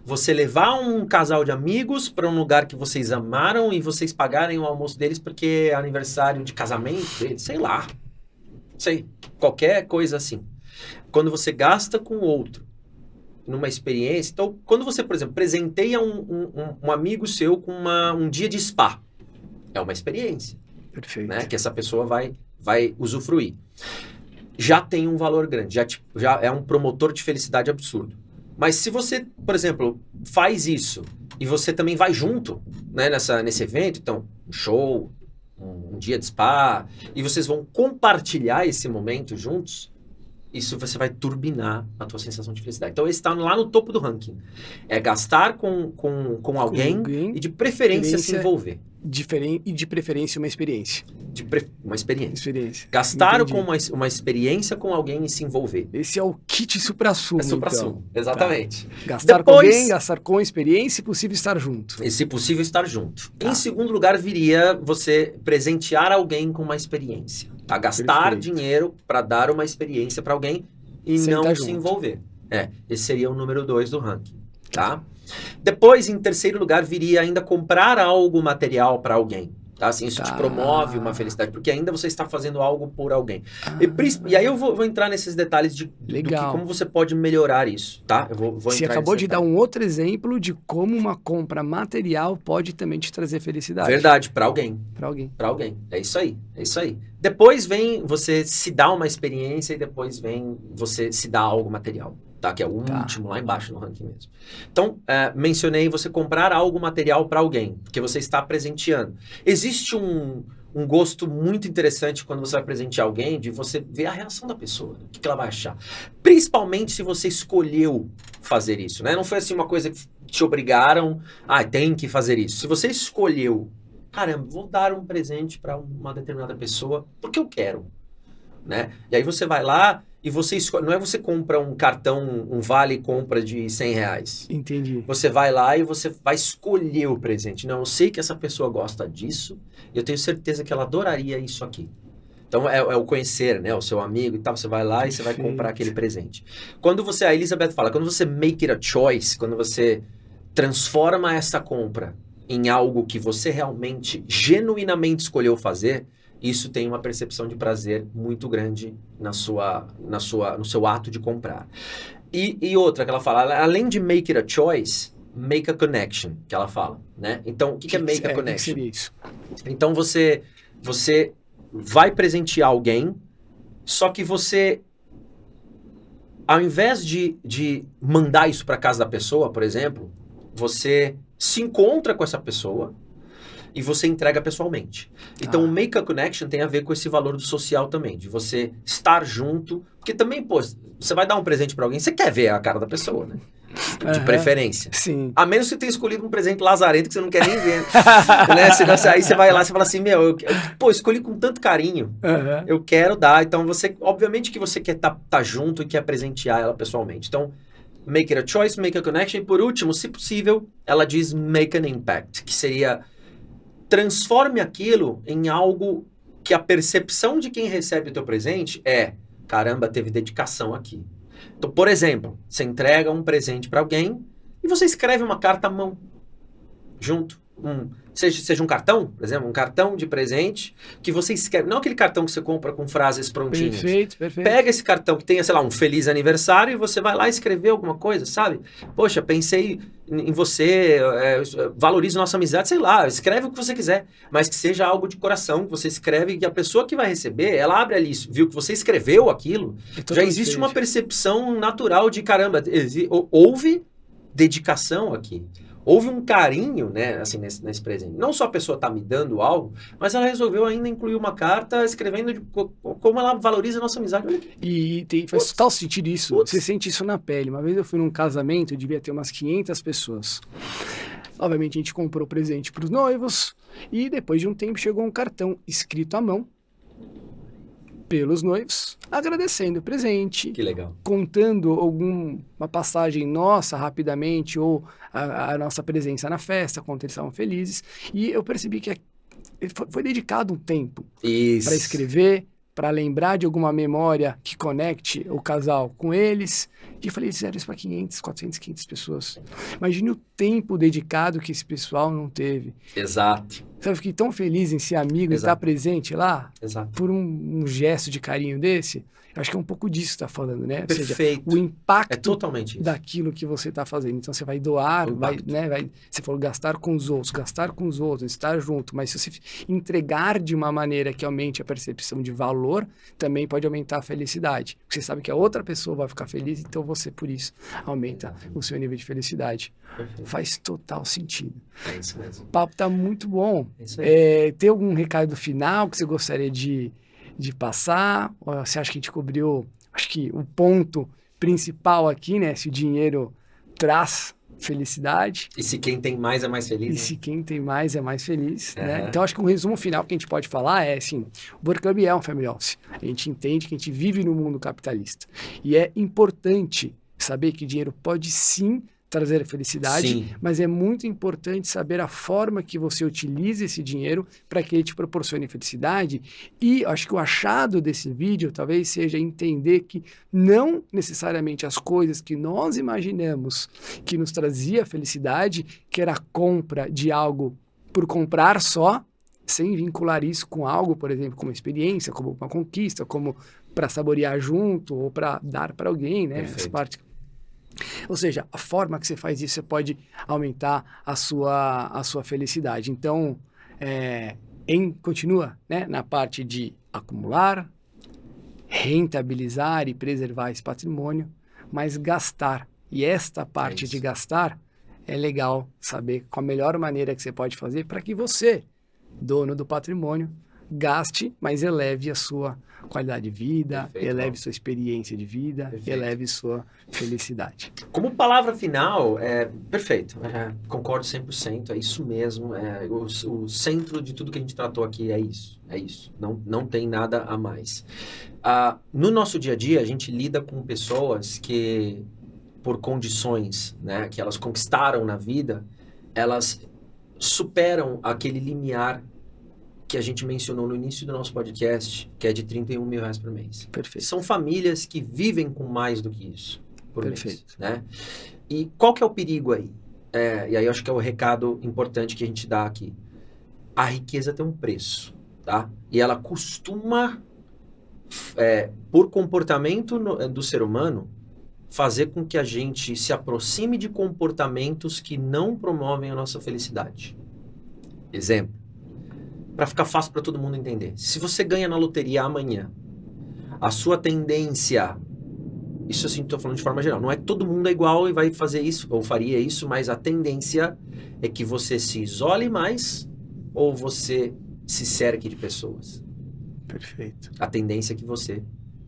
Você levar um casal de amigos para um lugar que vocês amaram e vocês pagarem o almoço deles porque é aniversário de casamento deles, sei lá. Sei, qualquer coisa assim. Quando você gasta com o outro numa experiência, então quando você, por exemplo, presenteia um amigo seu com um dia de spa, é uma experiência. Perfeito. Né, que essa pessoa vai usufruir. Já tem um valor grande, já é um promotor de felicidade absurdo. Mas se você, por exemplo, faz isso e você também vai junto, né, nesse evento, então, um show, um dia de spa, e vocês vão compartilhar esse momento juntos, isso você vai turbinar a tua sensação de felicidade. Então, esse está lá no topo do ranking. É gastar com alguém e, de preferência, se envolver. E de preferência uma experiência. Uma experiência. Experiência. Gastar Entendi. com uma experiência com alguém e se envolver. Esse é o kit supra-sumo, É supra-sumo, então. exatamente. Tá. Gastar com Depois- alguém, gastar com experiência e possível estar junto. E, se possível, estar junto. Tá. Em segundo lugar, viria você presentear alguém com uma experiência. Tá? Gastar Perfeito. dinheiro para dar uma experiência para alguém e Sem não tá se junto. envolver. Esse seria o número 2 do ranking. Tá? Depois, em terceiro lugar, viria ainda comprar algo material para alguém. Tá? Assim, isso te Tá. promove uma felicidade, porque ainda você está fazendo algo por alguém. Ah, E aí eu vou entrar nesses detalhes do que Legal. como você pode melhorar isso, tá? Eu vou Você entrar acabou nesse de dar detalhe. um outro exemplo de como uma compra material pode também te trazer felicidade. Verdade, para alguém. Para alguém. Para alguém. É isso aí. É isso aí. Depois vem você se dar uma experiência e depois vem você se dar algo material. Tá? Que é o Tá. último lá embaixo no ranking mesmo. Então, mencionei você comprar algo material para alguém, porque você está presenteando. Existe um gosto muito interessante quando você vai presentear alguém, de você ver a reação da pessoa, o que ela vai achar. Principalmente se você escolheu fazer isso, né? Não foi assim uma coisa que te obrigaram, tem que fazer isso. Se você escolheu, caramba, vou dar um presente para uma determinada pessoa porque eu quero, né? E aí você vai lá e você escolhe, não é você compra um cartão, um vale compra de R$100. Entendi. Você vai lá e você vai escolher o presente. Não, eu sei que essa pessoa gosta disso e eu tenho certeza que ela adoraria isso aqui. Então é o conhecer, né? O seu amigo e tal. Você vai lá e você vai Perfeito. comprar aquele presente. Quando você, a Elizabeth fala, quando você make it a choice, quando você transforma essa compra em algo que você realmente, genuinamente escolheu fazer, isso tem uma percepção de prazer muito grande no seu ato de comprar. E outra que ela fala, além de make it a choice, make a connection, que ela fala, né? Então, o que é make a que connection? seria isso? Então, você vai presentear alguém, só que você, ao invés de mandar isso para casa da pessoa, por exemplo, você se encontra com essa pessoa e você entrega pessoalmente. Então, o make a connection tem a ver com esse valor do social também, de você estar junto, porque também, pô, você vai dar um presente para alguém, você quer ver a cara da pessoa, né? De preferência. Sim. A menos que você tenha escolhido um presente lazarento que você não quer nem ver. Né? Aí você vai lá e fala assim, pô, escolhi com tanto carinho. Aham. Eu quero dar. Então, obviamente que você quer tá junto e quer presentear ela pessoalmente. Então, make it a choice, make a connection. E por último, se possível, ela diz make an impact, que seria transforme aquilo em algo que a percepção de quem recebe o teu presente é, caramba, teve dedicação aqui. Então, por exemplo, você entrega um presente para alguém e você escreve uma carta à mão junto. Seja um cartão, por exemplo, um cartão de presente que você escreve. Não aquele cartão que você compra com frases prontinhas. Perfeito. Pega esse cartão que tenha, sei lá, um feliz aniversário e você vai lá escrever alguma coisa, sabe? Poxa, pensei em você, valorizo nossa amizade, sei lá, escreve o que você quiser, mas que seja algo de coração, que você escreve e a pessoa que vai receber, ela abre ali, viu que você escreveu aquilo, já existe uma percepção natural de, caramba, houve dedicação aqui. Houve um carinho, né, assim, nesse presente. Não só a pessoa está me dando algo, mas ela resolveu ainda incluir uma carta escrevendo como ela valoriza a nossa amizade. E faz total sentido isso. Você sente isso na pele. Uma vez eu fui num casamento, eu devia ter umas 500 pessoas. Obviamente a gente comprou presente para os noivos e depois de um tempo chegou um cartão escrito à mão pelos noivos, agradecendo o presente. Que legal. Contando uma passagem nossa rapidamente ou a nossa presença na festa, quando eles estavam felizes. E eu percebi que foi dedicado um tempo para escrever, para lembrar de alguma memória que conecte o casal com eles. E eu falei, eles fizeram isso para 500, 400, 500 pessoas. Imagine o tempo dedicado que esse pessoal não teve. Exato. Sabe, eu fiquei tão feliz em ser amigo e estar presente lá. Exato. Por um gesto de carinho desse. Eu acho que é um pouco disso que você está falando, né? Perfeito. Ou seja, o impacto totalmente isso. daquilo que você está fazendo. Então, você vai doar, você falou gastar com os outros, estar junto. Mas se você entregar de uma maneira que aumente a percepção de valor, também pode aumentar a felicidade. Porque você sabe que a outra pessoa vai ficar feliz, então você, por isso, aumenta o seu nível de felicidade. Perfeito. Faz total sentido. É isso mesmo. O papo está muito bom. É isso aí. Tem algum recado final que você gostaria de passar? Ou você acha que a gente cobriu, acho que o ponto principal aqui, né? Se o dinheiro traz felicidade. E se quem tem mais é mais feliz? E né? se quem tem mais é mais feliz, né? Então, acho que um resumo final que a gente pode falar é, assim, o Over Club é um family office. A gente entende que a gente vive no mundo capitalista. E é importante saber que dinheiro pode sim trazer felicidade, Sim. mas é muito importante saber a forma que você utiliza esse dinheiro para que ele te proporcione felicidade. E acho que o achado desse vídeo talvez seja entender que não necessariamente as coisas que nós imaginamos que nos trazia felicidade, que era a compra de algo por comprar só, sem vincular isso com algo, por exemplo, como uma experiência, como uma conquista, como para saborear junto ou para dar para alguém, né? As partes. Ou seja, a forma que você faz isso, você pode aumentar a sua felicidade. Então, continua, né, na parte de acumular, rentabilizar e preservar esse patrimônio, mas gastar. E esta parte de gastar é legal saber qual a melhor maneira que você pode fazer para que você, dono do patrimônio, gaste, mas eleve a sua qualidade de vida, eleve sua experiência de vida, eleve sua felicidade. Como palavra final, perfeito, concordo 100%, é isso mesmo, o centro de tudo que a gente tratou aqui é isso, não tem nada a mais. No nosso dia a dia, a gente lida com pessoas que, por condições, né, que elas conquistaram na vida, elas superam aquele limiar que a gente mencionou no início do nosso podcast, que é de R$31 mil por mês. Perfeito. São famílias que vivem com mais do que isso por Perfeito. mês, né? E qual que é o perigo aí? E aí eu acho que é o recado importante que a gente dá aqui. A riqueza tem um preço, tá? E ela costuma, por comportamento do ser humano, fazer com que a gente se aproxime de comportamentos que não promovem a nossa felicidade. Exemplo. Para ficar fácil para todo mundo entender. Se você ganha na loteria amanhã, a sua tendência, isso assim, estou falando de forma geral, não é que todo mundo é igual e vai fazer isso, ou faria isso, mas a tendência é que você se isole mais ou você se cerque de pessoas. Perfeito. A tendência é que você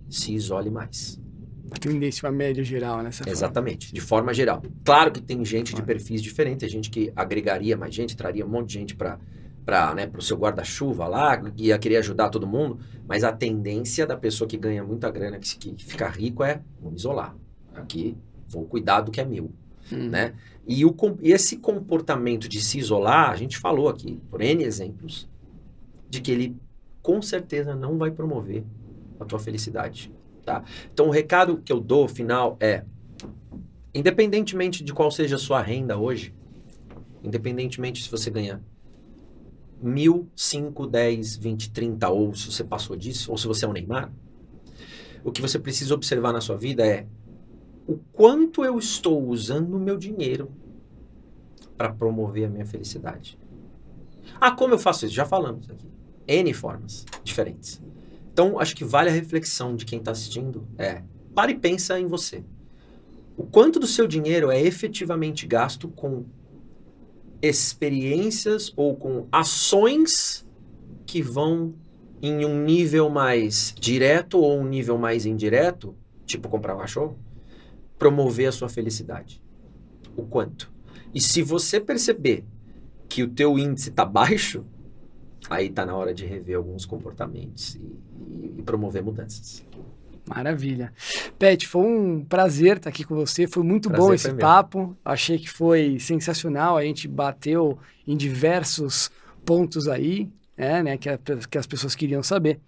se isole mais. A tendência, uma média geral, nessa forma. Exatamente, de forma geral. Claro que tem gente de perfis diferentes, tem gente que agregaria mais gente, traria um monte de gente para o seu guarda-chuva lá, ia querer ajudar todo mundo, mas a tendência da pessoa que ganha muita grana, que fica rico vou me isolar. Aqui, vou cuidar do que é meu, né? E esse comportamento de se isolar, a gente falou aqui, por N exemplos, de que ele, com certeza, não vai promover a tua felicidade, tá? Então, o recado que eu dou, final, independentemente de qual seja a sua renda hoje, independentemente se você ganha 1.000, 5, 10, 20, 30, ou se você passou disso, ou se você é um Neymar, o que você precisa observar na sua vida é o quanto eu estou usando o meu dinheiro para promover a minha felicidade. Como eu faço isso? Já falamos aqui. N formas diferentes. Então, acho que vale a reflexão de quem está assistindo. Para e pensa em você. O quanto do seu dinheiro é efetivamente gasto com experiências ou com ações que vão em um nível mais direto ou um nível mais indireto, tipo comprar um cachorro, promover a sua felicidade. O quanto. E se você perceber que o teu índice está baixo, aí está na hora de rever alguns comportamentos e promover mudanças. Maravilha. Pet, foi um prazer estar aqui com você, foi muito bom esse papo, achei que foi sensacional, a gente bateu em diversos pontos aí, né, que as pessoas queriam saber.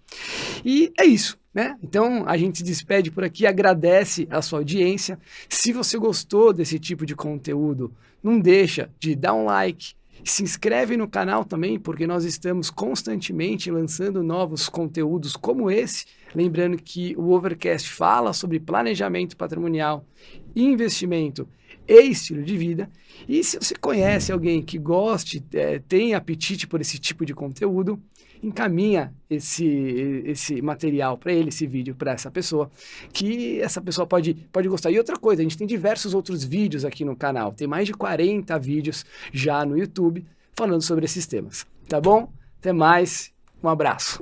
E é isso, né? Então a gente se despede por aqui, agradece a sua audiência. Se você gostou desse tipo de conteúdo, não deixa de dar um like, se inscreve no canal também, porque nós estamos constantemente lançando novos conteúdos como esse. Lembrando que o Overcast fala sobre planejamento patrimonial, investimento e estilo de vida. E se você conhece alguém que goste, tem apetite por esse tipo de conteúdo, encaminha esse material para ele, esse vídeo para essa pessoa, que essa pessoa pode gostar. E outra coisa, a gente tem diversos outros vídeos aqui no canal, tem mais de 40 vídeos já no YouTube falando sobre esses temas, tá bom? Até mais, um abraço.